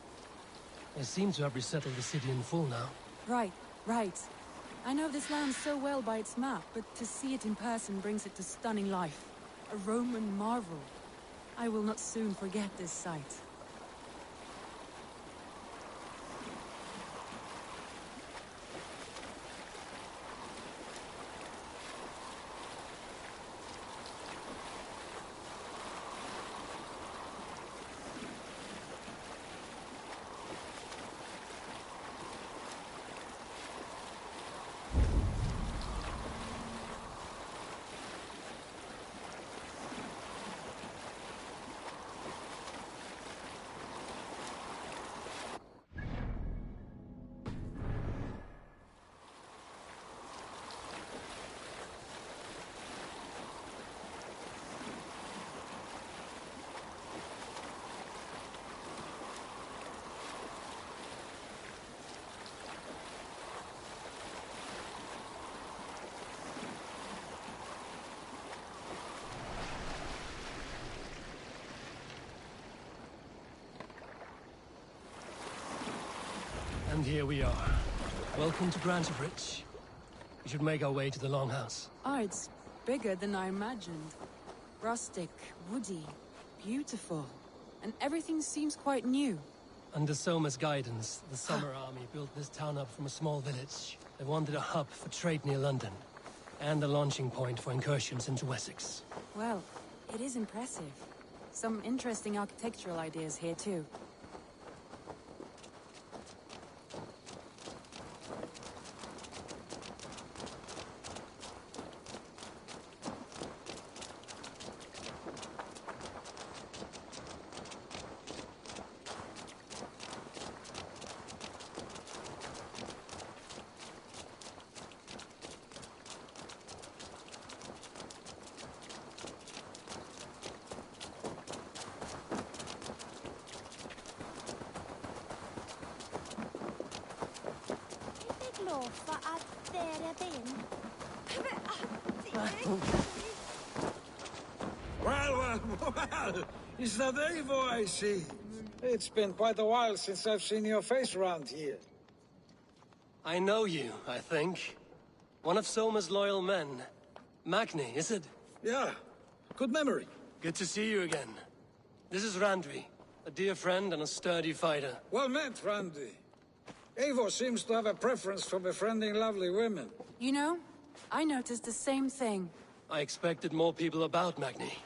They seem to have resettled the city in full now. Right, right. I know this land so well by its map, but to see it in person brings it to stunning life. A Roman marvel. I will not soon forget this sight. And here we are. Welcome to Grantebridge. We should make our way to the Longhouse. Ah, it's bigger than I imagined. Rustic, woody, beautiful. And everything seems quite new. Under Soma's guidance, the Summer Army built this town up from a small village. They wanted a hub for trade near London, and a launching point for incursions into Wessex. Well, it is impressive. Some interesting architectural ideas here too. Well, is that Eivor I see? It's been quite a while since I've seen your face around here. I know you, I think. One of Soma's loyal men. Magni, is it? Yeah, good memory. Good to see you again. This is Randvi, a dear friend and a sturdy fighter. Well met, Randvi. Eivor seems to have a preference for befriending lovely women. You know, I noticed the same thing. I expected more people about Magni.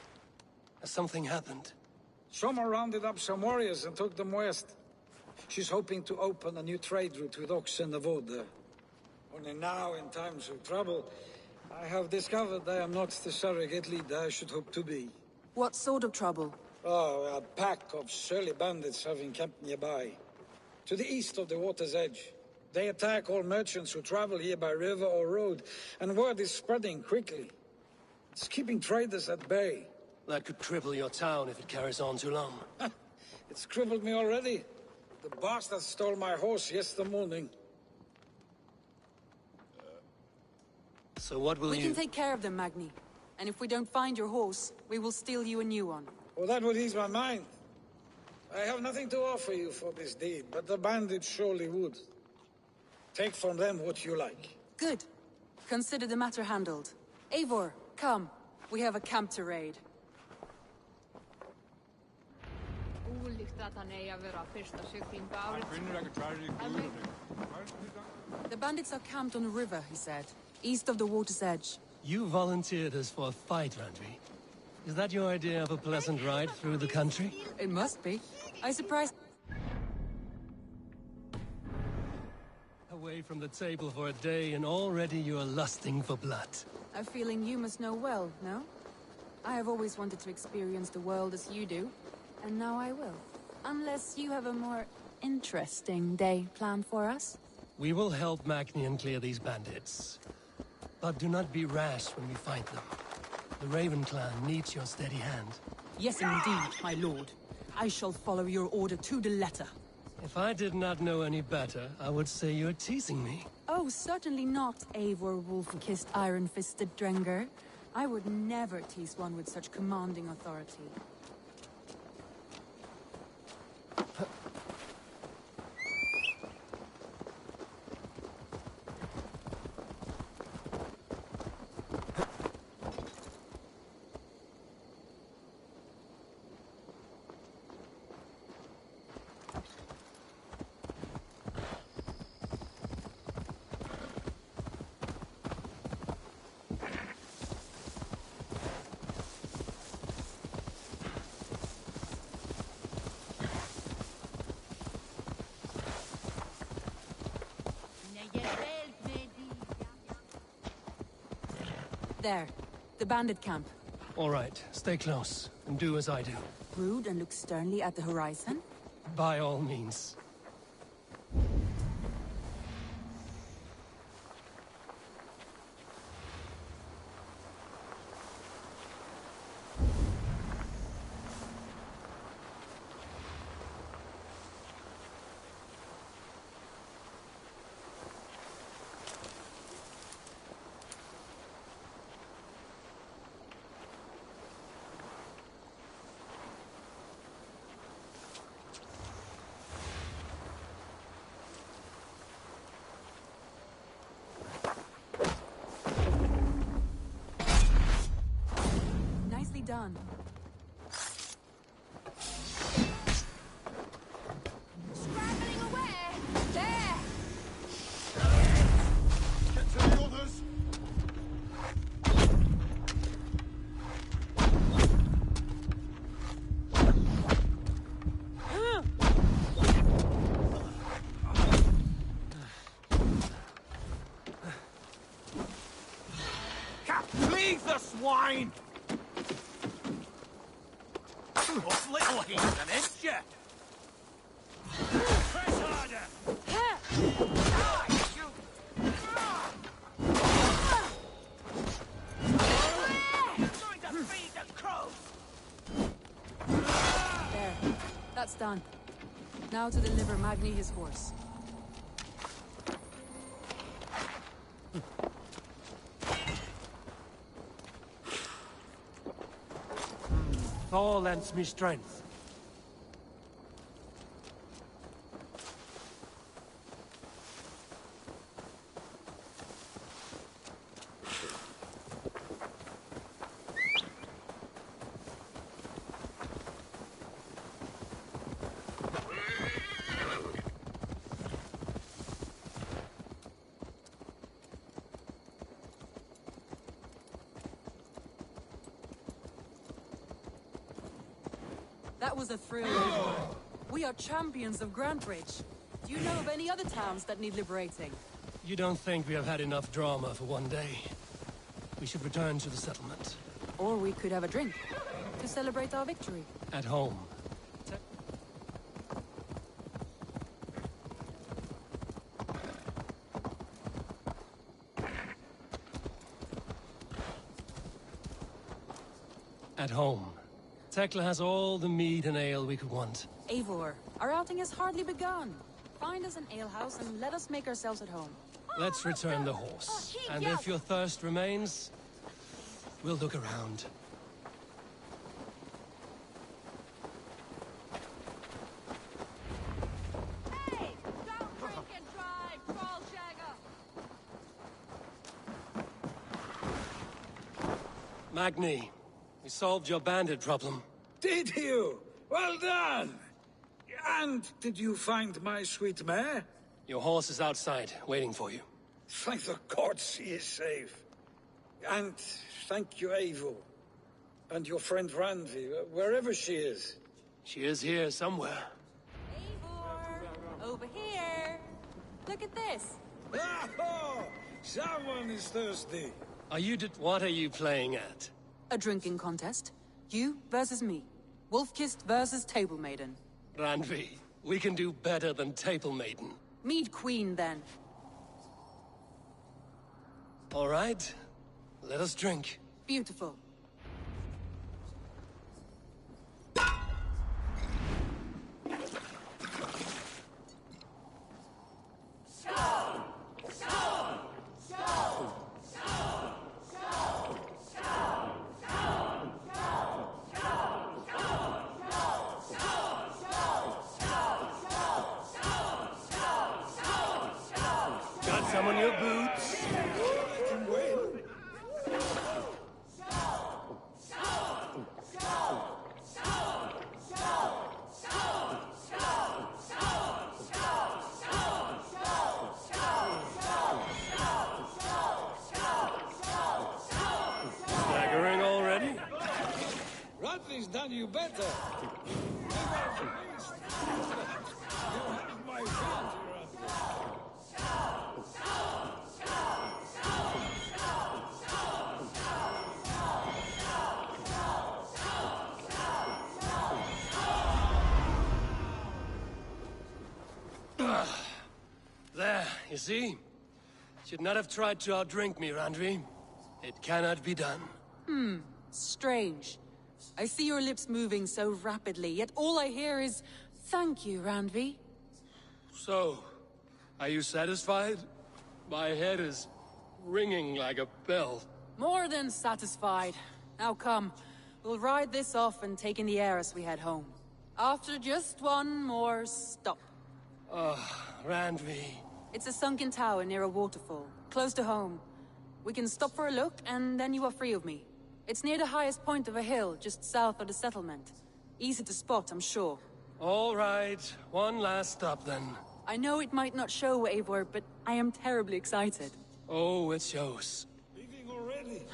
Has something happened? Soma rounded up some warriors and took them west. She's hoping to open a new trade route with oxen and wood there. Only now, in times of trouble, I have discovered I am not the surrogate leader I should hope to be. What sort of trouble? Oh, a pack of surly bandits have encamped nearby. To the east of the water's edge. They attack all merchants who travel here by river or road, and word is spreading quickly. It's keeping traders at bay. That could cripple your town if it carries on too long. It's crippled me already. The bastard stole my horse yesterday morning. So what will We can take care of them, Magni. And if we don't find your horse, we will steal you a new one. Well, that would ease my mind. I have nothing to offer you for this deed, but the bandits surely would. Take from them what you like. Good. Consider the matter handled. Eivor, come. We have a camp to raid. Holy The bandits are camped on a river, he said, east of the water's edge. You volunteered us for a fight, Randvi. Is that your idea of a pleasant ride through the country? It must be. I surprised... Away from the table for a day and already you are lusting for blood. A feeling you must know well, no? I have always wanted to experience the world as you do, and now I will. Unless you have a more interesting day planned for us? We will help Magnian clear these bandits. But do not be rash when we fight them. The Raven clan needs your steady hand. Yes, indeed, my lord. I shall follow your order to the letter. If I did not know any better, I would say you're teasing me. Oh, certainly not, Eivor wolf-kissed iron-fisted Drenger. I would never tease one with such commanding authority. There. The bandit camp. All right, stay close, and do as I do. Brood and look sternly at the horizon? By all means. Done. Scrambling away! There! Get to the others! Leave the swine! What little heathen, ain't ya? Press harder! Going to feed the crows! There. That's done. Now to deliver Magni his horse. Thor lends me strength. That was a thrill, Eivor. We are champions of Grantridge. Do you know of any other towns that need liberating? You don't think we have had enough drama for one day? We should return to the settlement. Or we could have a drink, to celebrate our victory. At home. At home. Tekla has all the mead and ale we could want. Eivor, our outing has hardly begun. Find us an alehouse and let us make ourselves at home. Let's return the horse. And if your thirst remains, we'll look around. Hey! Don't drink and drive, troll shagger! Magni, we solved your bandit problem. Did you? Well done! And did you find my sweet mare? Your horse is outside, waiting for you. Thank the gods he is safe. And thank you, Eivor. And your friend Randvi, wherever she is. She is here somewhere. Eivor! Over here! Look at this! Oh, someone is thirsty. What are you playing at? A drinking contest. You versus me. Wolf-kissed versus Table Maiden. Randvi, we can do better than Table Maiden. Mead Queen, then. All right. Let us drink. Beautiful. Got some on your boots? Staggering already? Randvi's done you better. You have my bounty, Randvi. There, you see? Should not have tried to outdrink me, Randvi. It cannot be done. Strange. I see your lips moving so rapidly, yet all I hear is, "Thank you, Randvi." So, are you satisfied? My head is ringing like a bell. More than satisfied. Now come, we'll ride this off and take in the air as we head home. After just one more stop. Randvi. It's a sunken tower near a waterfall, close to home. We can stop for a look, and then you are free of me. It's near the highest point of a hill, just south of the settlement. Easy to spot, I'm sure. All right, one last stop then. I know it might not show, Eivor, but I am terribly excited. Oh, it shows. Leaving already?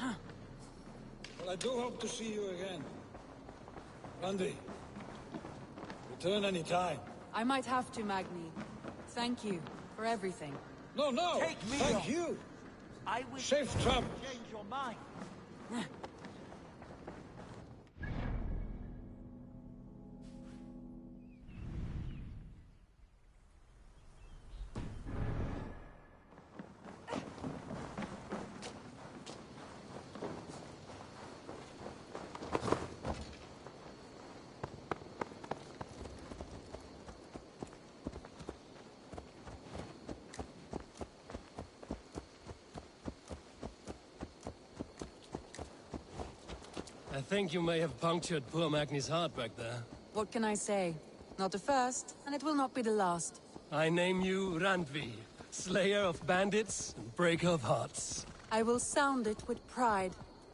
Well, I do hope to see you again. Randvi, return any time. I might have to, Magni. Thank you for everything. No, Take me thank on. you. I will Safe travel. change your mind. I think you may have punctured poor Magni's heart back there. What can I say? Not the first, and it will not be the last. I name you Randvi, slayer of bandits and breaker of hearts. I will sound it with pride.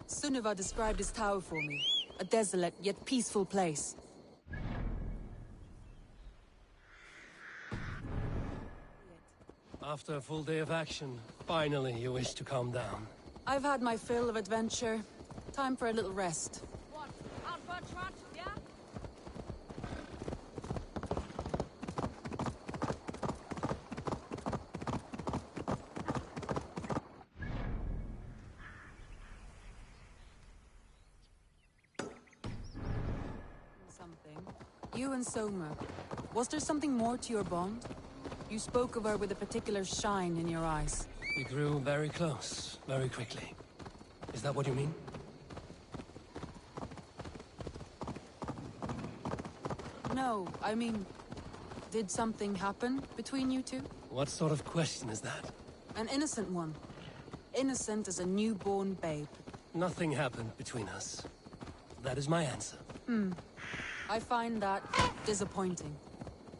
Sunniva described this tower for me. A desolate yet peaceful place. After a full day of action, finally you wish to calm down. I've had my fill of adventure. Time for a little rest. What? Out for a trot, yeah? Something. You and Soma. Was there something more to your bond? You spoke of her with a particular shine in your eyes. We grew very close, very quickly. Is that what you mean? No, I mean, did something happen between you two? What sort of question is that? An innocent one. Innocent as a newborn babe. Nothing happened between us. That is my answer. I find that disappointing.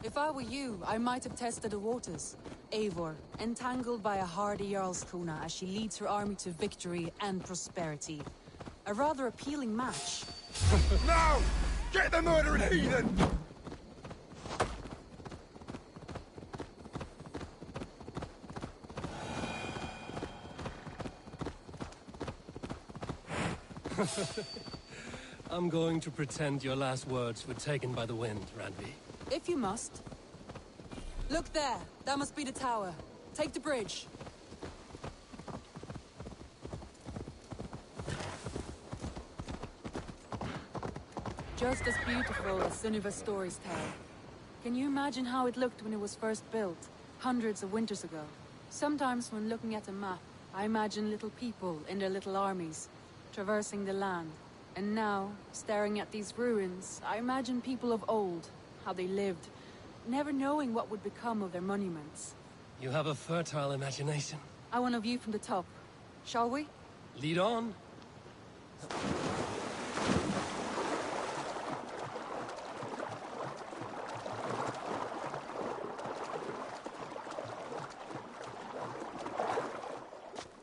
If I were you, I might have tested the waters. Eivor, entangled by a hardy Jarlskona as she leads her army to victory and prosperity. A rather appealing match. No! Get the murdering heathen! I'm going to pretend your last words were taken by the wind, Randvi. If you must. Look there. That must be the tower. Take the bridge. Just as beautiful as Sunniva's stories tell. Can you imagine how it looked when it was first built, hundreds of winters ago? Sometimes when looking at a map, I imagine little people in their little armies, traversing the land. And now, staring at these ruins, I imagine people of old, how they lived, never knowing what would become of their monuments. You have a fertile imagination. I want a view from the top. Shall we? Lead on.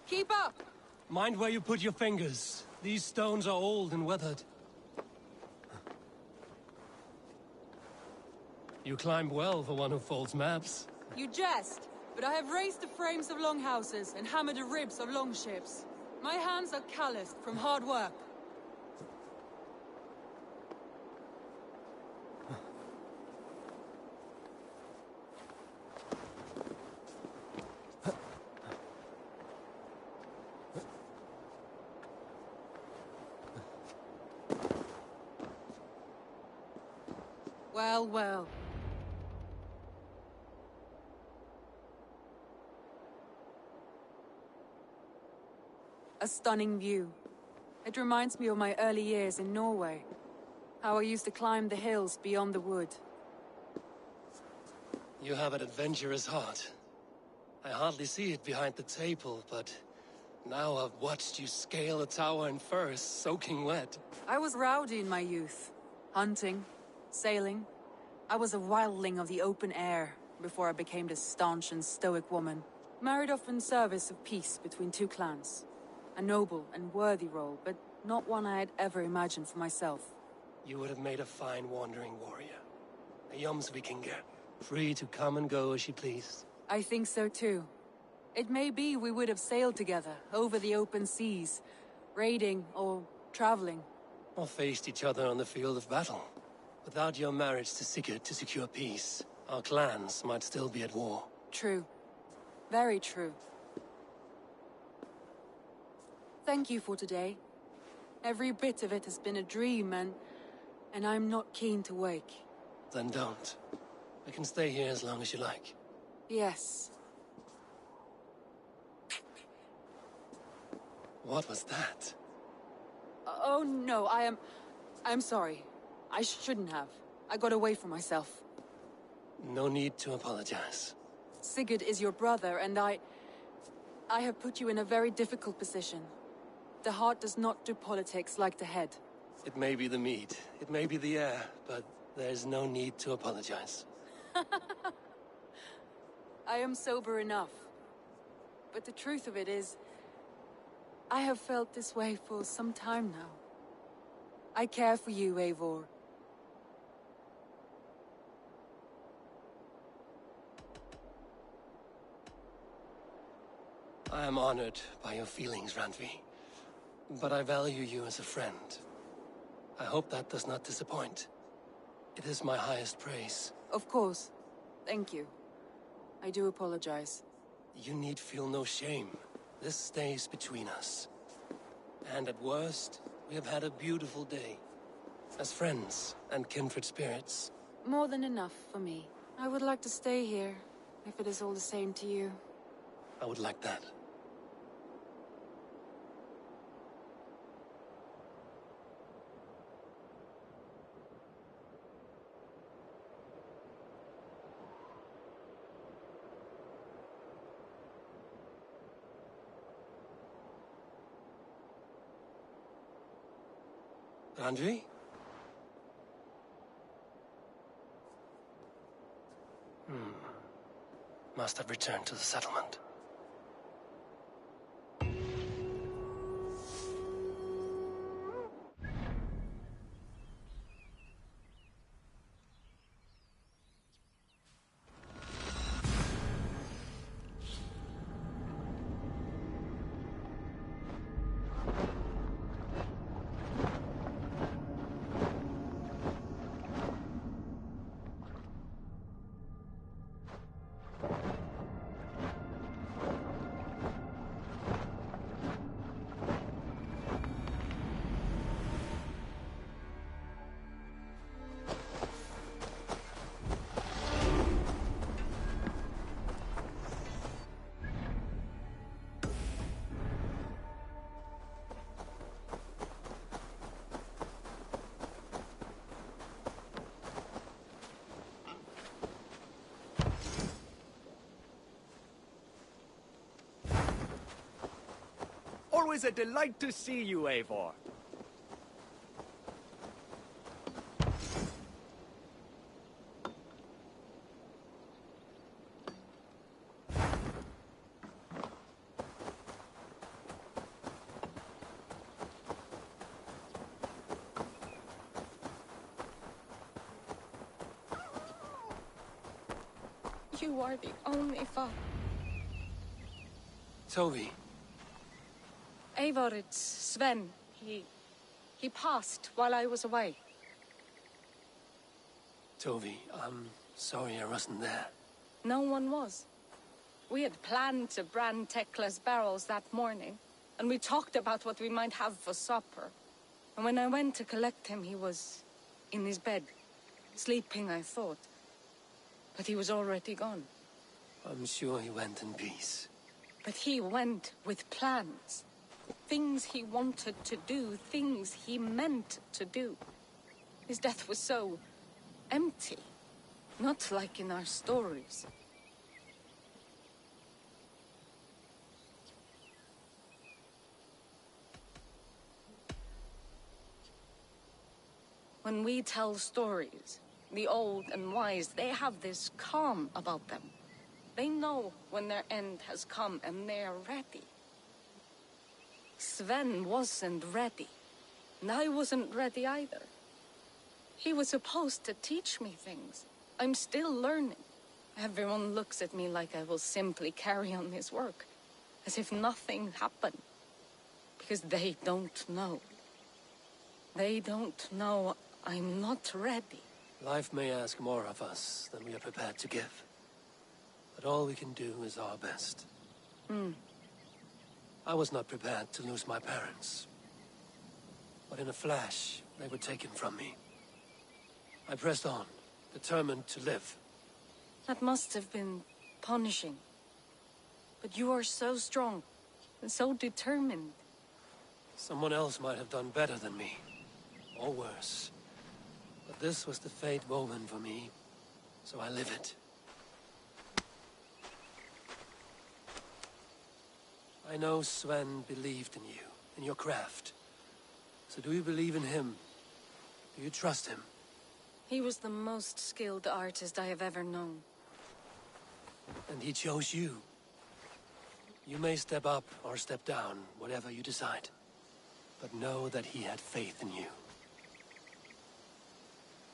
Keep up! Mind where you put your fingers. These stones are old and weathered. You climb well for one who folds maps. You jest, but I have raised the frames of longhouses and hammered the ribs of longships. My hands are calloused from hard work. Well, well. A stunning view. It reminds me of my early years in Norway. How I used to climb the hills beyond the wood. You have an adventurous heart. I hardly see it behind the table, but now I've watched you scale a tower in furs, soaking wet. I was rowdy in my youth. Hunting, sailing. I was a wildling of the open air before I became this staunch and stoic woman. Married off in service of peace between two clans. A noble and worthy role, but not one I had ever imagined for myself. You would have made a fine wandering warrior. A Jomsvikinger, free to come and go as you pleased. I think so too. It may be we would have sailed together, over the open seas, raiding or traveling. Or faced each other on the field of battle. Without your marriage to Sigurd to secure peace, our clans might still be at war. True. Very true. Thank you for today. Every bit of it has been a dream, and I'm not keen to wake. Then don't. I can stay here as long as you like. Yes. What was that? Oh no, I'm sorry. I shouldn't have. I got away from myself. No need to apologize. Sigurd is your brother, and I have put you in a very difficult position. The heart does not do politics like the head. It may be the meat, it may be the air, but there's no need to apologize. I am sober enough. But the truth of it is, I have felt this way for some time now. I care for you, Eivor. I am honored by your feelings, Randvi. But I value you as a friend. I hope that does not disappoint. It is my highest praise. Of course. Thank you. I do apologize. You need feel no shame. This stays between us. And at worst, we have had a beautiful day. As friends and kindred spirits. More than enough for me. I would like to stay here, if it is all the same to you. I would like that. Randvi? Must have returned to the settlement. always a delight to see you, Eivor. You are the only father. Toby. Eivor, it's Sven. He passed while I was away. Toby, I'm sorry I wasn't there. No one was. We had planned to brand Tekla's barrels that morning, and we talked about what we might have for supper. And when I went to collect him, he was in his bed, sleeping, I thought. But he was already gone. I'm sure he went in peace. But he went with plans. Things he wanted to do, things he meant to do. His death was so empty. Not like in our stories. When we tell stories, the old and wise, they have this calm about them. They know when their end has come and they're ready. Sven wasn't ready, and I wasn't ready either. He was supposed to teach me things. I'm still learning. Everyone looks at me like I will simply carry on his work, as if nothing happened. Because they don't know. They don't know I'm not ready. Life may ask more of us than we are prepared to give. But all we can do is our best. I was not prepared to lose my parents. But in a flash, they were taken from me. I pressed on, determined to live. That must have been punishing. But you are so strong, and so determined. Someone else might have done better than me, or worse. But this was the fate woven for me, so I live it. I know Sven believed in you, in your craft. So do you believe in him? Do you trust him? He was the most skilled artist I have ever known. And he chose you. You may step up or step down, whatever you decide. But know that he had faith in you.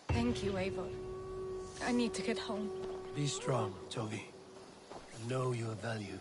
Thank you, Eivor. I need to get home. Be strong, Toby. And know you are valued.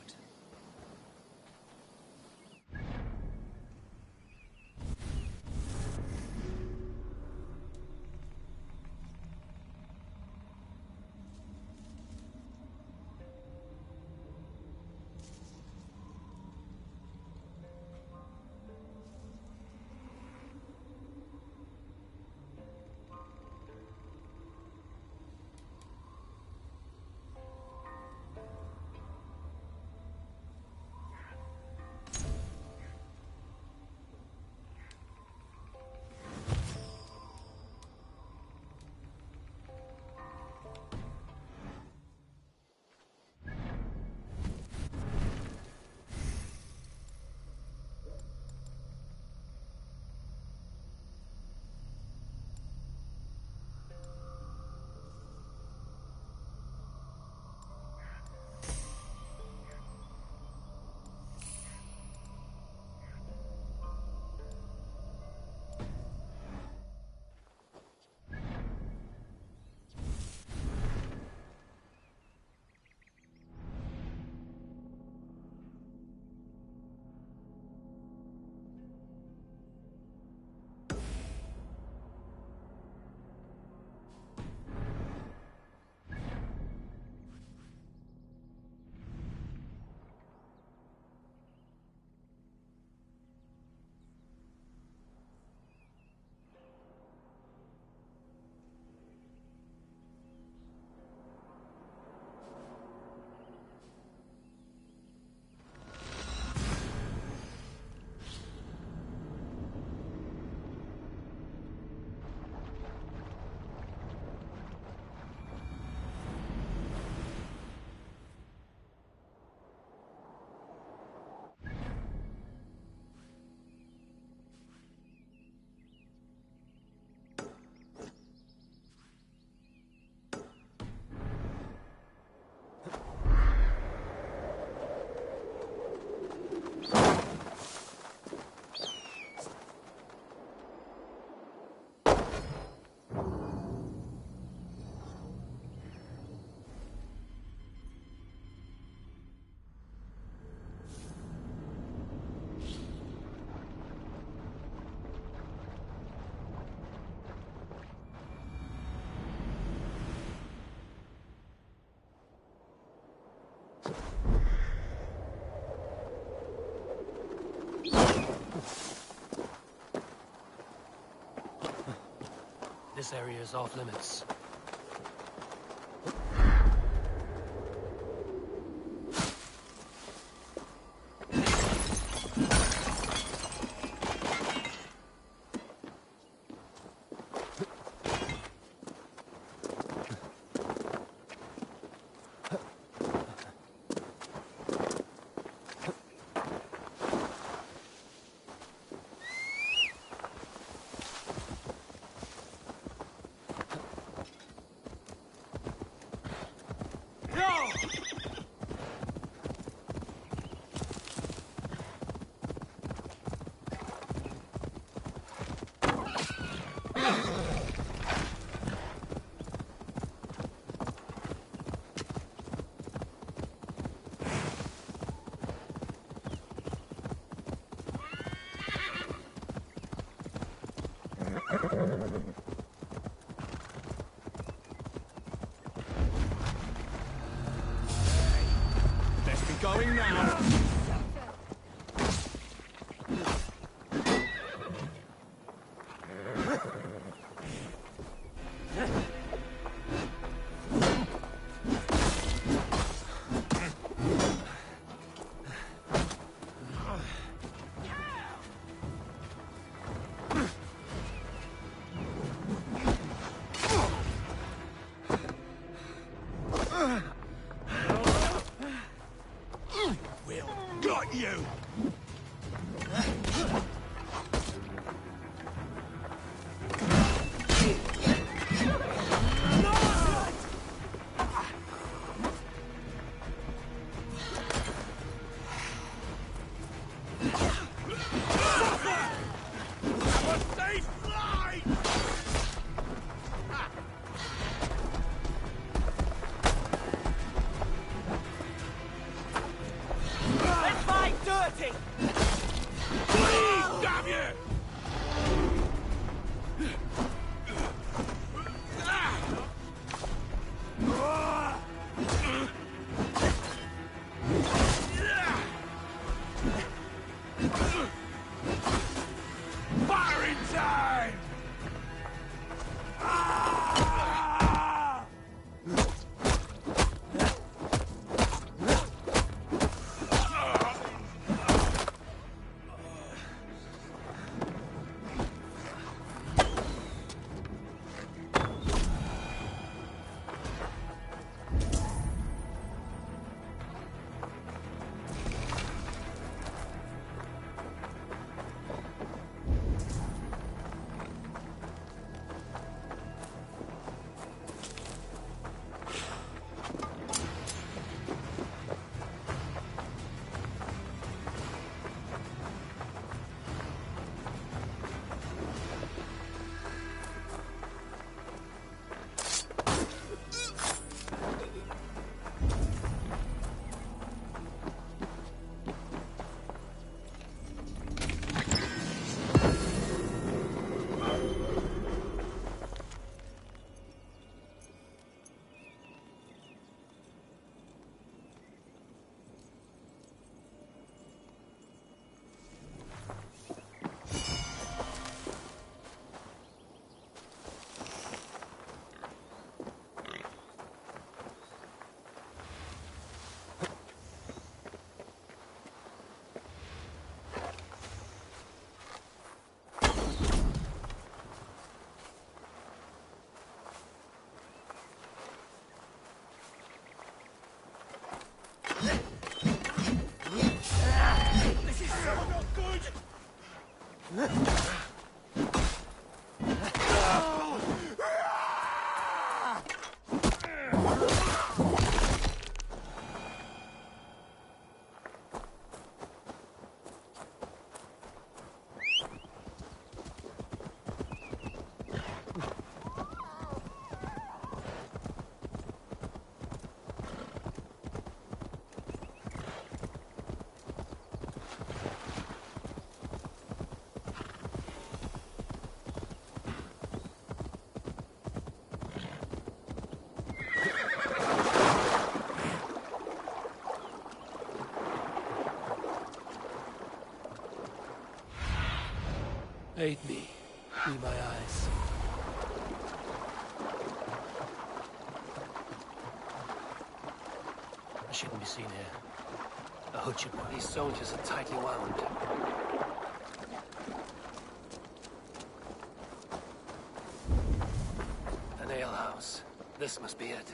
This area is off limits. Best be going now. Got you! Aid me. Be my eyes. shouldn't be seen here. A hood should work. These soldiers are tightly wound. An alehouse. This must be it.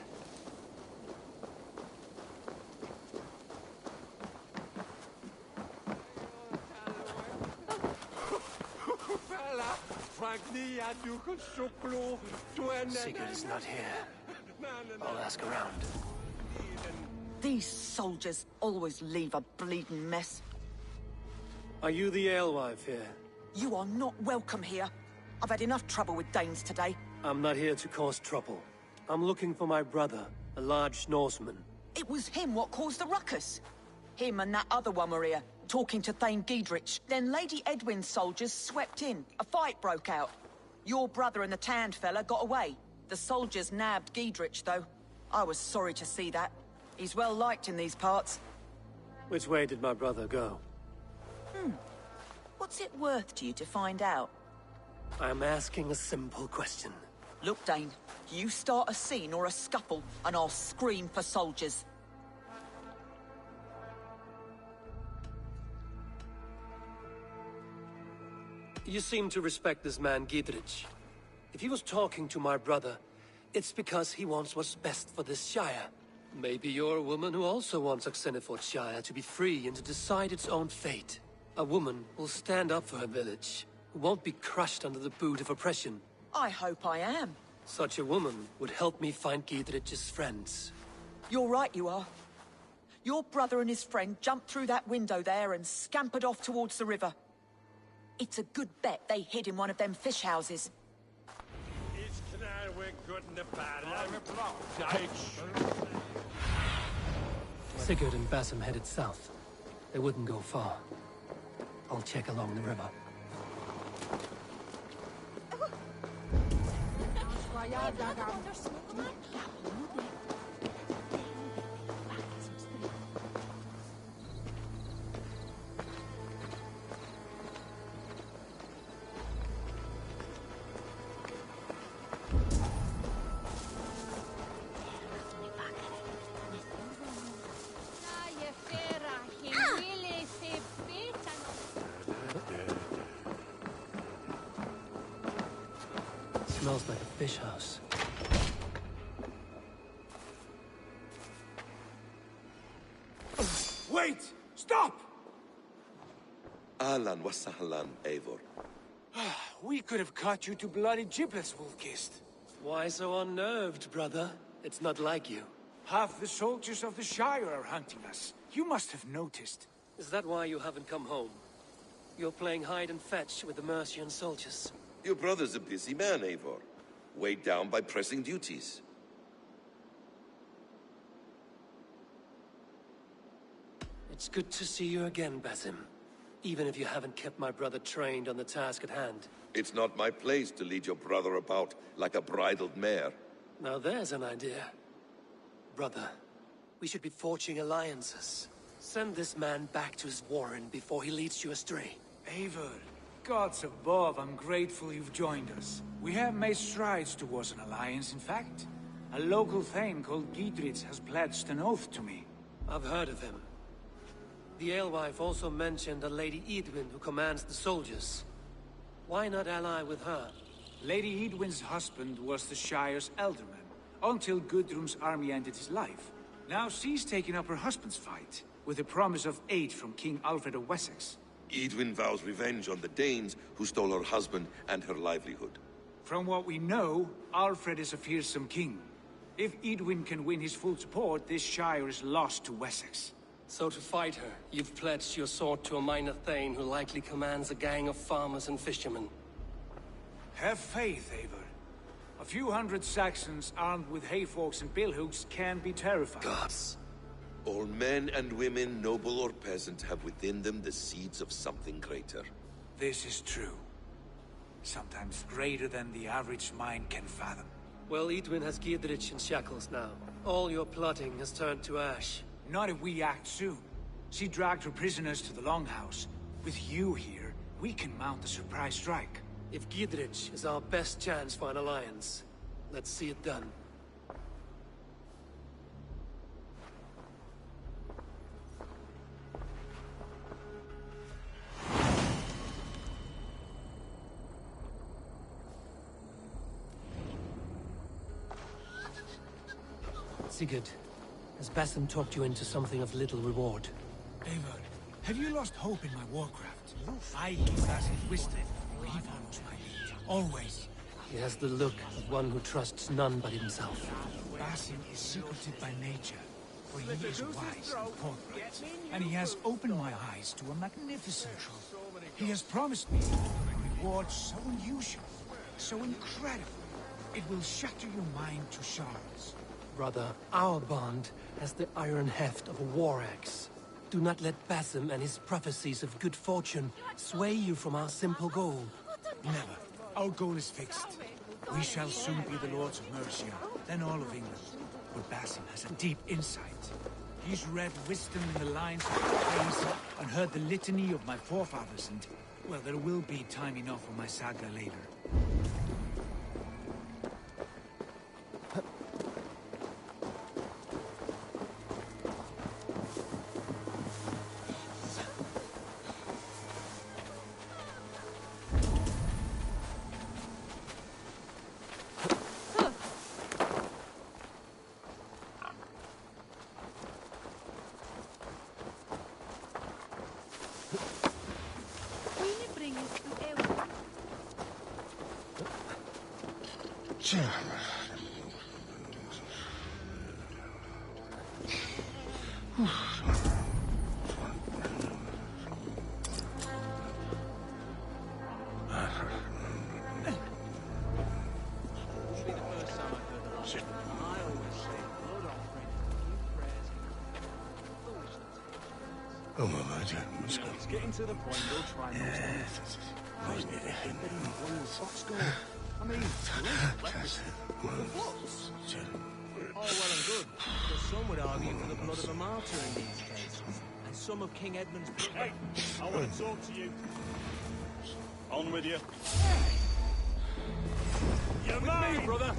Sigurd is not here. I'll ask around. These soldiers always leave a bleeding mess. Are you the alewife here? You are not welcome here. I've had enough trouble with Danes today. I'm not here to cause trouble. I'm looking for my brother, a large Norseman. It was him what caused the ruckus. Him and that other one were here, talking to Thane Giedrich. Then Lady Edwin's soldiers swept in. A fight broke out. Your brother and the tanned fella got away. The soldiers nabbed Giedrich, though. I was sorry to see that. He's well liked in these parts. Which way did my brother go? What's it worth to you to find out? I'm asking a simple question. Look, Dane, you start a scene or a scuffle, and I'll scream for soldiers. You seem to respect this man, Giedrich. If he was talking to my brother, it's because he wants what's best for this Shire. Maybe you're a woman who also wants Oxeniford Shire to be free and to decide its own fate. A woman who'll stand up for her village, who won't be crushed under the boot of oppression. I hope I am. Such a woman would help me find Giedrich's friends. You're right, you are. Your brother and his friend jumped through that window there and scampered off towards the river. It's a good bet they hid in one of them fish houses. Sigurd and Basim headed south. They wouldn't go far. I'll check along the river. Smells like a fish house. Wait! Stop! Ahlan wa sahlan, Eivor. We could have cut you to bloody giblets, Wolf-Kissed. Why so unnerved, brother? It's not like you. Half the soldiers of the Shire are hunting us. You must have noticed. Is that why you haven't come home? You're playing hide and fetch with the Mercian soldiers. Your brother's a busy man, Eivor. Weighed down by pressing duties. It's good to see you again, Basim. Even if you haven't kept my brother trained on the task at hand. It's not my place to lead your brother about like a bridled mare. Now there's an idea. Brother, we should be forging alliances. Send this man back to his warren before he leads you astray. Eivor, gods above, I'm grateful you've joined us. We have made strides towards an alliance, in fact. A local thane called Giedrich has pledged an oath to me. I've heard of him. The alewife also mentioned a Lady Edwin who commands the soldiers. Why not ally with her? Lady Edwin's husband was the Shire's elderman, until Gudrun's army ended his life. Now she's taken up her husband's fight, with a promise of aid from King Alfred of Wessex. Edwin vows revenge on the Danes who stole her husband and her livelihood. From what we know, Alfred is a fearsome king. If Edwin can win his full support, this Shire is lost to Wessex. So to fight her, you've pledged your sword to a minor thane who likely commands a gang of farmers and fishermen. Have faith, Eivor. A few hundred Saxons armed with hayforks and billhooks can be terrifying. Gods. All men and women, noble or peasant, have within them the seeds of something greater. This is true. Sometimes greater than the average mind can fathom. Well, Edwin has Giedrich in shackles now. All your plotting has turned to ash. Not if we act soon. She dragged her prisoners to the Longhouse. With you here, we can mount a surprise strike. If Giedrich is our best chance for an alliance, let's see it done. Sigurd, has Basim talked you into something of little reward? Eivor, have you lost hope in my warcraft? I heed Basim's wisdom, for he follows my lead. Always. He has the look of one who trusts none but himself. Basim is secretive by nature, for he is wise and forthright, and he has opened my eyes to a magnificent truth. He has promised me a reward so unusual, so incredible, it will shatter your mind to shards. Brother, our bond has the iron heft of a war axe. Do not let Basim and his prophecies of good fortune sway you from our simple goal. Never. Our goal is fixed. We shall soon be the lords of Mercia, then all of England. But Basim has a deep insight. He's read wisdom in the lines of my face and heard the litany of my forefathers, and, well, there will be time enough for my saga later. It's getting to the point we'll try most anything. Top score. I mean, all well and good, but some would argue for the blood of a martyr in these cases, and some of King Edmund's... Hey, I want to talk to you. On with you. You're mine, brother!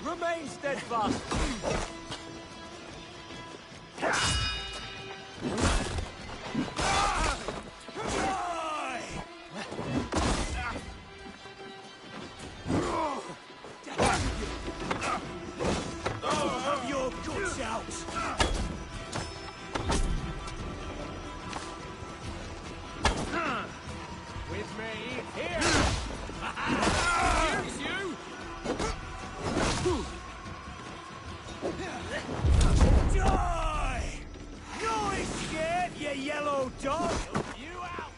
Remain steadfast! Have your guts out! With me, here! Here's you! Die! No escape, you yellow dog! You out!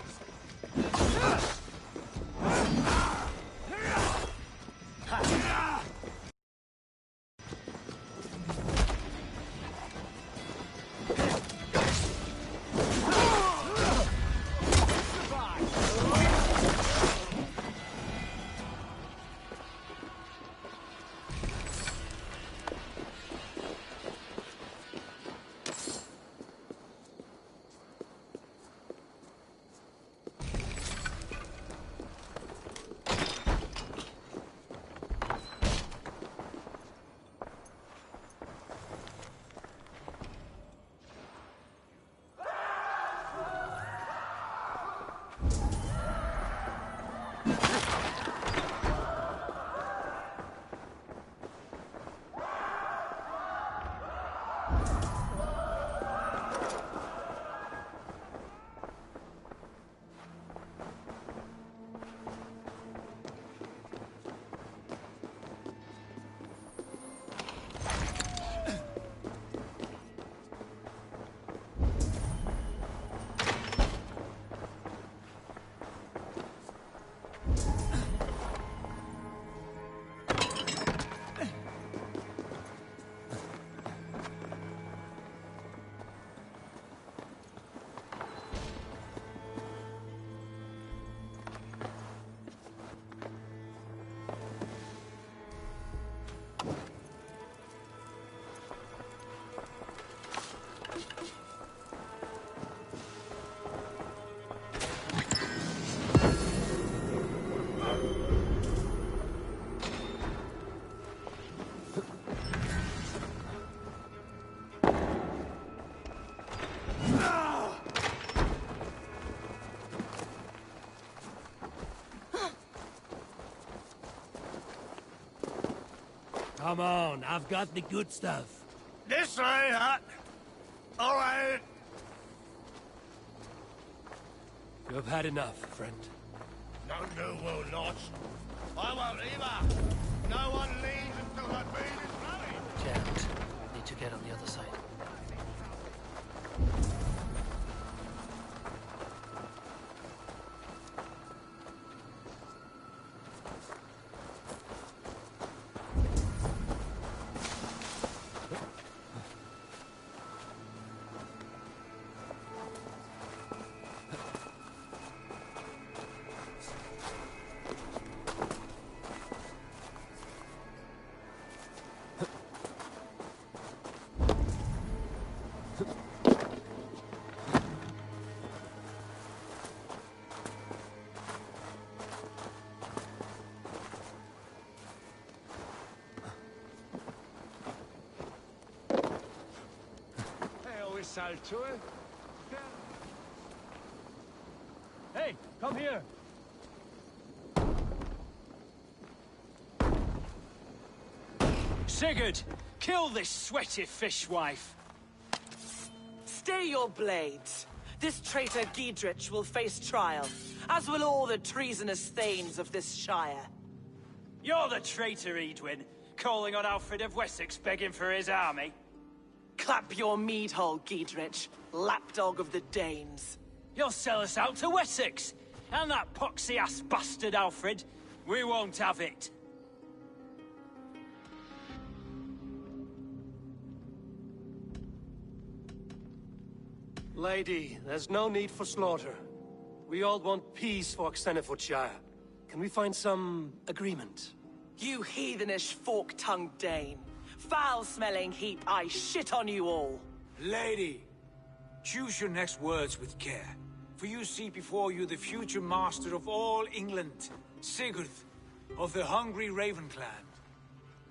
Come on, I've got the good stuff. This way, Hut. All right. You have had enough, friend. No, you will not. I won't either. No one leaves until that beam is bloody. Jammed. Need to get on the other side. Hey, come here! Sigurd, kill this sweaty fishwife! Stay your blades. This traitor Giedrich will face trial, as will all the treasonous thanes of this shire. You're the traitor, Edwin, calling on Alfred of Wessex begging for his army. Clap your mead hole, Giedrich, lapdog of the Danes. You'll sell us out to Wessex! And that poxy-ass bastard Alfred! We won't have it! Lady, there's no need for slaughter. We all want peace for Xenofordshire. Can we find some agreement? You heathenish fork-tongued Dane. Foul-smelling heap, I shit on you all. Lady, choose your next words with care. For you see before you the future master of all England, Sigurd, of the hungry Raven clan.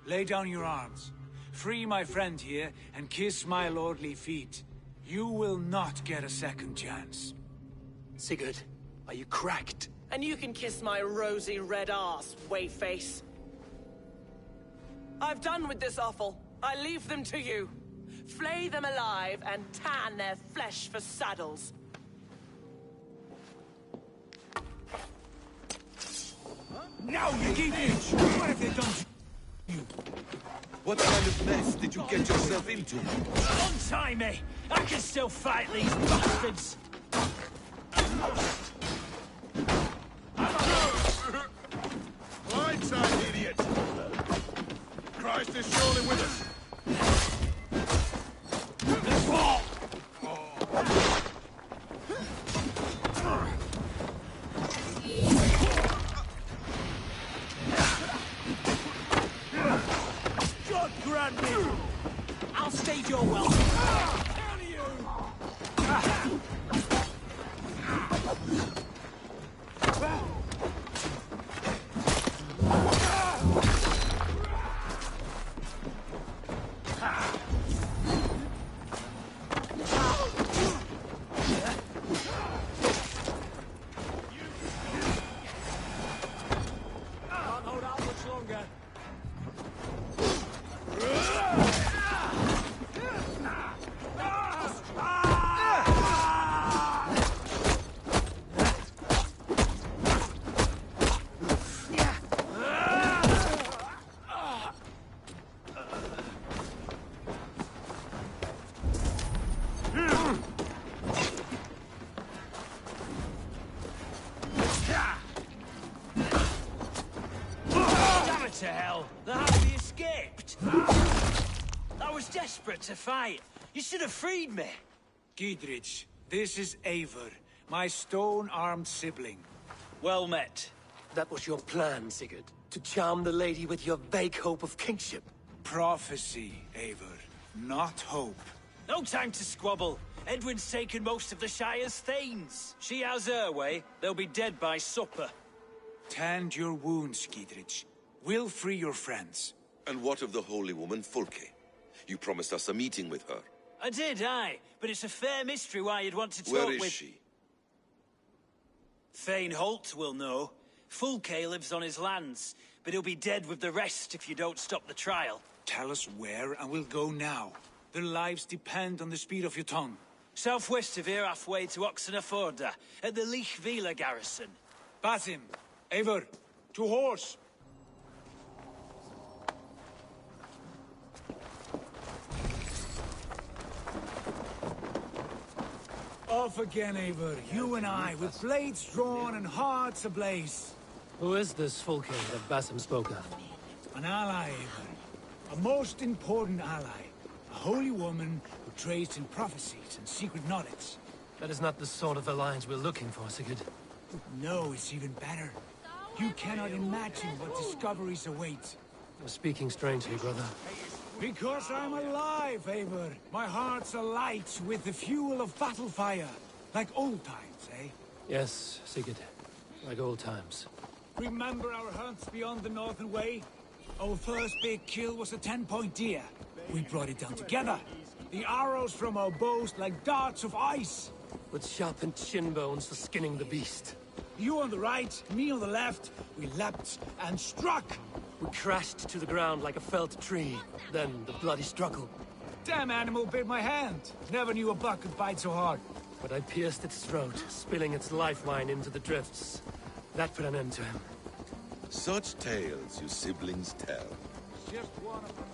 Lay down your arms. Free my friend here, and kiss my lordly feet. You will not get a second chance. Sigurd, are you cracked? And you can kiss my rosy red ass, wayface. I've done with this offal. I leave them to you. Flay them alive and tan their flesh for saddles. Now you Giedrich! What have they done to you? What kind of mess did you get yourself into? Untie me! I can still fight these bastards! Right side, idiot! Christ is surely with us! God grant me! I'll stage your welcome! Can't hold out much longer. Damn it to hell! The Harvey escaped! I was desperate to fight. You should have freed me. Giedrich, this is Eivor, my stone-armed sibling. Well met. That was your plan, Sigurd. To charm the lady with your vague hope of kingship. Prophecy, Eivor, not hope. No time to squabble. Edwin's taken most of the Shire's thanes. She has her way. They'll be dead by supper. Tend your wounds, Giedrich. We'll free your friends. And what of the holy woman Fulke? You promised us a meeting with her. I did, aye. But it's a fair mystery why you'd want to talk Where with... is she? Thane Holt will know. Fulke lives on his lands, but he'll be dead with the rest if you don't stop the trial. Tell us where, and we'll go now. Their lives depend on the speed of your tongue. Southwest of here, halfway to Oxenaforda, at the Lichvila garrison. Basim, Eivor, to horse! Off again, Eivor. You and I, with blades drawn and hearts ablaze. Who is this Fulke that Basim spoke of? An ally, Eivor. A most important ally. A holy woman who trades in prophecies and secret knowledge. That is not the sort of alliance we're looking for, Sigurd. No, it's even better. You cannot imagine what discoveries await. You're speaking strangely, brother. Because I'm alive, Eivor. My heart's alight with the fuel of battle fire. Like old times, eh? Yes, Sigurd. Like old times. Remember our hunts beyond the Northern Way? Our first big kill was a 10-point deer. We brought it down together. The arrows from our bows like darts of ice. With sharpened shin bones for skinning the beast. You on the right, me on the left. We leapt and struck. We crashed to the ground like a felled tree. Then the bloody struggle. Damn animal bit my hand. Never knew a buck could bite so hard. But I pierced its throat, spilling its life wine into the drifts. That put an end to him. Such tales you siblings tell. Just one of them.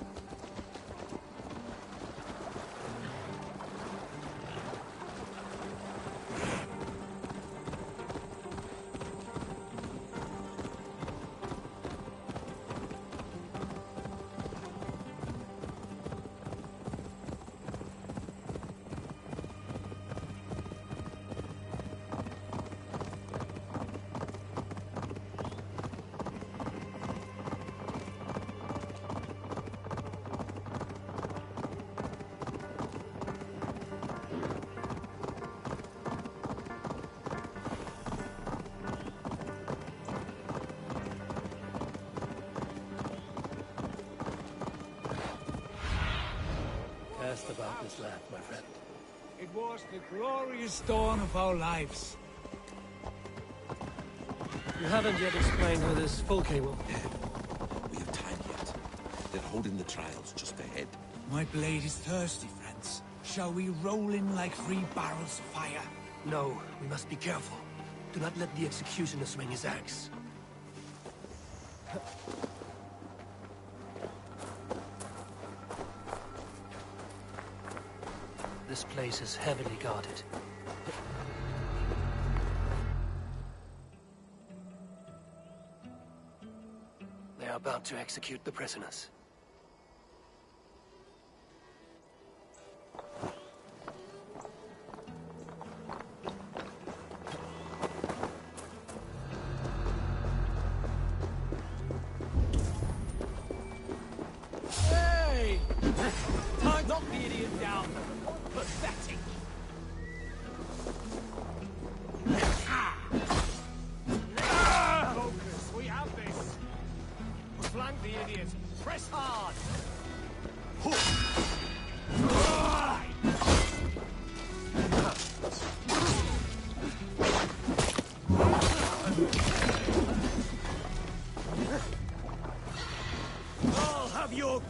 About this land, my friend. It was the glorious dawn of our lives. You haven't yet explained who this Fulke will be. We have time yet. They're holding the trials just ahead. My blade is thirsty, friends. Shall we roll in like 3 barrels of fire? No, we must be careful. Do not let the executioner swing his axe. This place is heavily guarded. They are about to execute the prisoners. Hey! Time knock the idiot down. Pathetic. Focus, we have this. Flank the idiot. Press hard. I'll have your...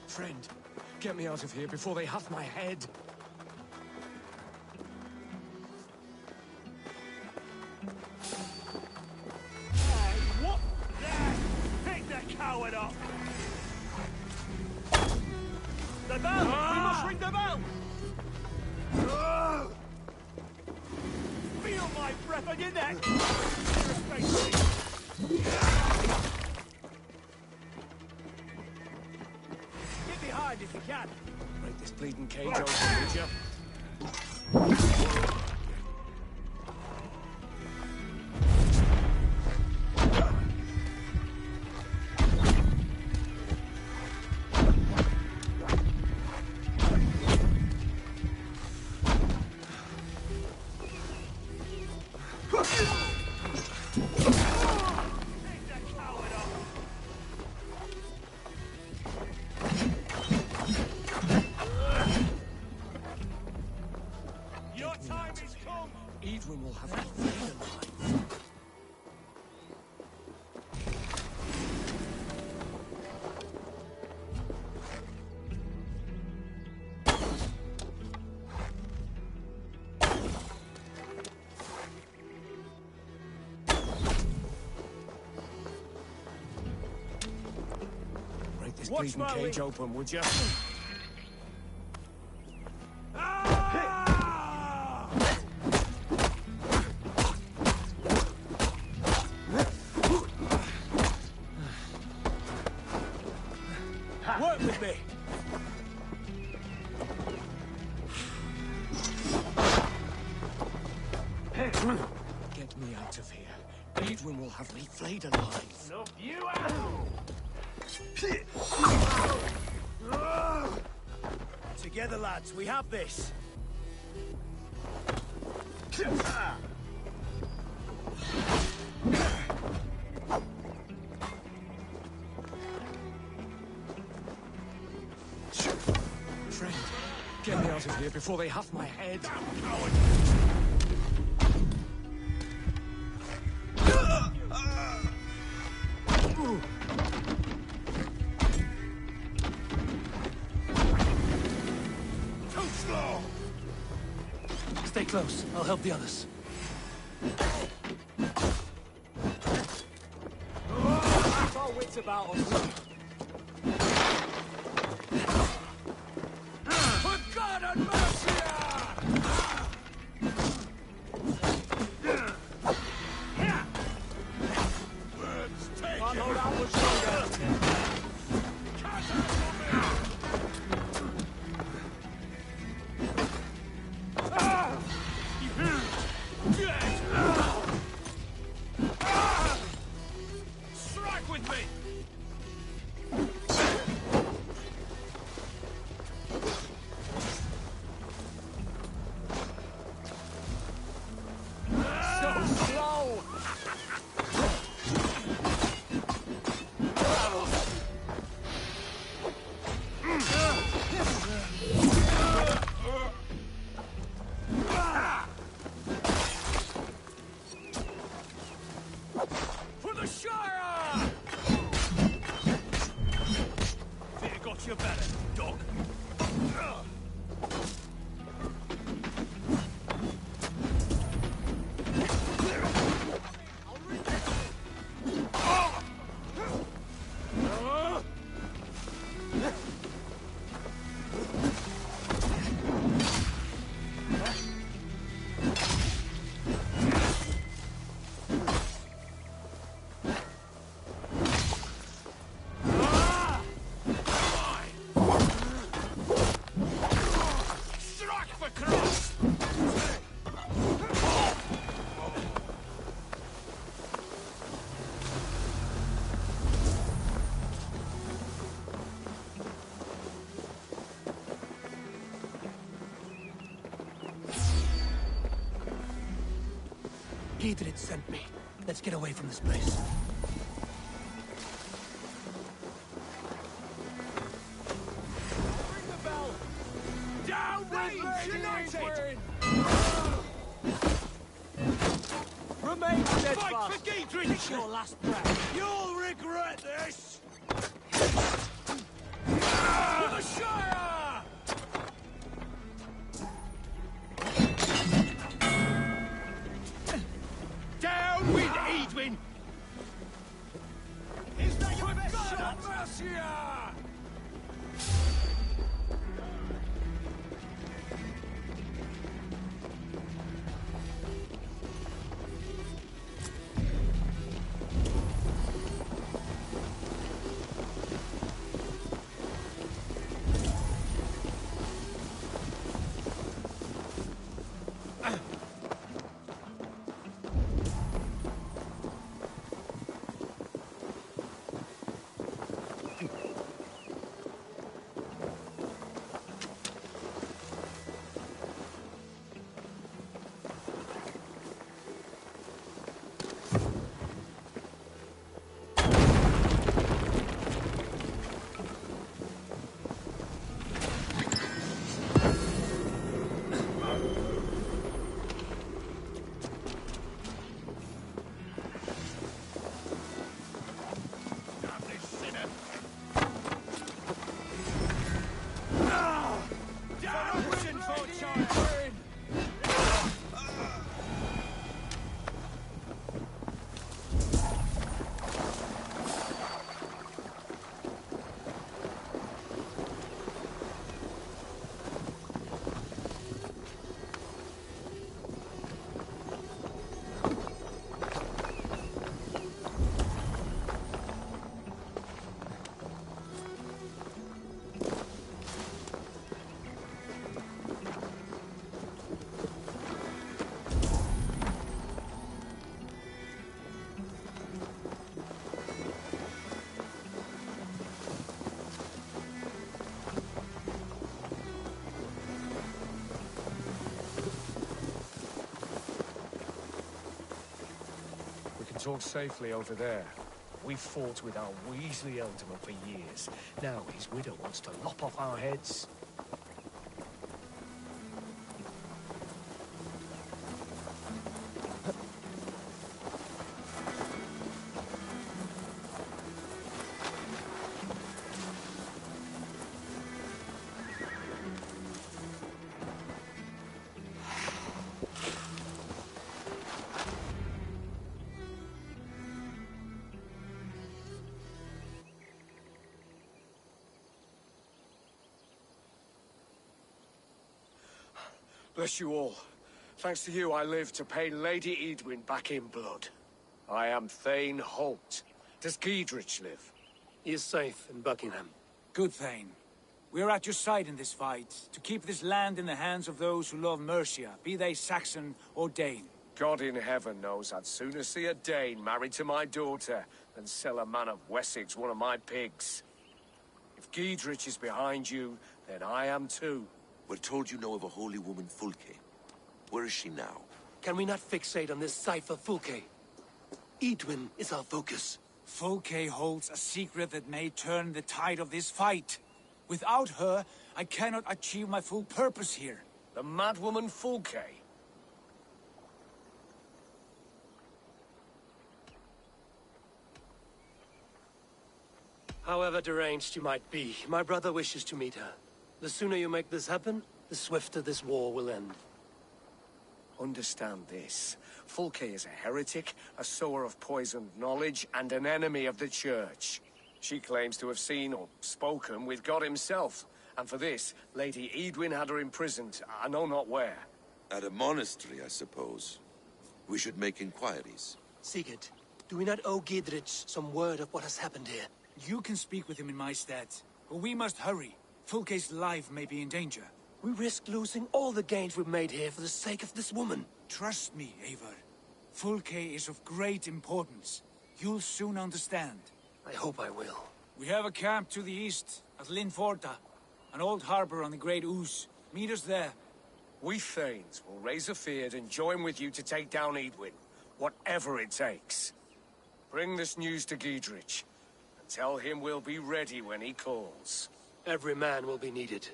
Friend, get me out of here before they have my head. What? Pick that coward up! The bell! We must ring the bell! Feel my breath on your neck! Get behind if you can. Break this bleeding cage open, would you? bleeding cage open, would you? Work with me! Get me out of here. Edwin will have me flayed alive. No view Together, lads, we have this. Friend, get me out of here before they have my head. Stay close. I'll help the others. Keep our wits about us. For God and mercy! Can't hold out much longer. Strike with me! So slow! For the Shire! Fear got you better, dog. Strike for cross! Giedrich sent me. Let's get away from this place. Ring the bell! Down Range united! Remain steadfast! Fight for Giedrich! Take your last breath! You'll regret this! For the Shire! Down with Edwin! Is that your best God shot? have mercy! talk safely over there. We fought with our Weasley Ealdorman for years. Now his widow wants to lop off our heads. Bless you all. Thanks to you, I live to pay Lady Edwin back in blood. I am Thane Holt. Does Giedrich live? He is safe in Buckingham. Good, Thane. We are at your side in this fight, to keep this land in the hands of those who love Mercia, be they Saxon or Dane. God in heaven knows I'd sooner see a Dane married to my daughter than sell a man of Wessex one of my pigs. If Giedrich is behind you, then I am too. We're told you know of a holy woman, Fulke. Where is she now? Can we not fixate on this cipher, Fulke? Edwin is our focus. Fulke holds a secret that may turn the tide of this fight. Without her, I cannot achieve my full purpose here. The madwoman Fulke? However deranged you might be, my brother wishes to meet her. The sooner you make this happen, the swifter this war will end. Understand this. Fulke is a heretic, a sower of poisoned knowledge, and an enemy of the Church. She claims to have seen or spoken with God himself, and for this, Lady Edwin had her imprisoned, I know not where. At a monastery, I suppose. We should make inquiries. Sigurd, do we not owe Giedrich some word of what has happened here? You can speak with him in my stead, but we must hurry. Fulke's life may be in danger. We risk losing all the gains we've made here for the sake of this woman. Trust me, Eivor. Fulke is of great importance. You'll soon understand. I hope I will. We have a camp to the east, at Linforta. An old harbor on the Great Ouse. Meet us there. We Thanes will raise a feard and join with you to take down Edwin. Whatever it takes. Bring this news to Giedrich. And tell him we'll be ready when he calls. Every man will be needed.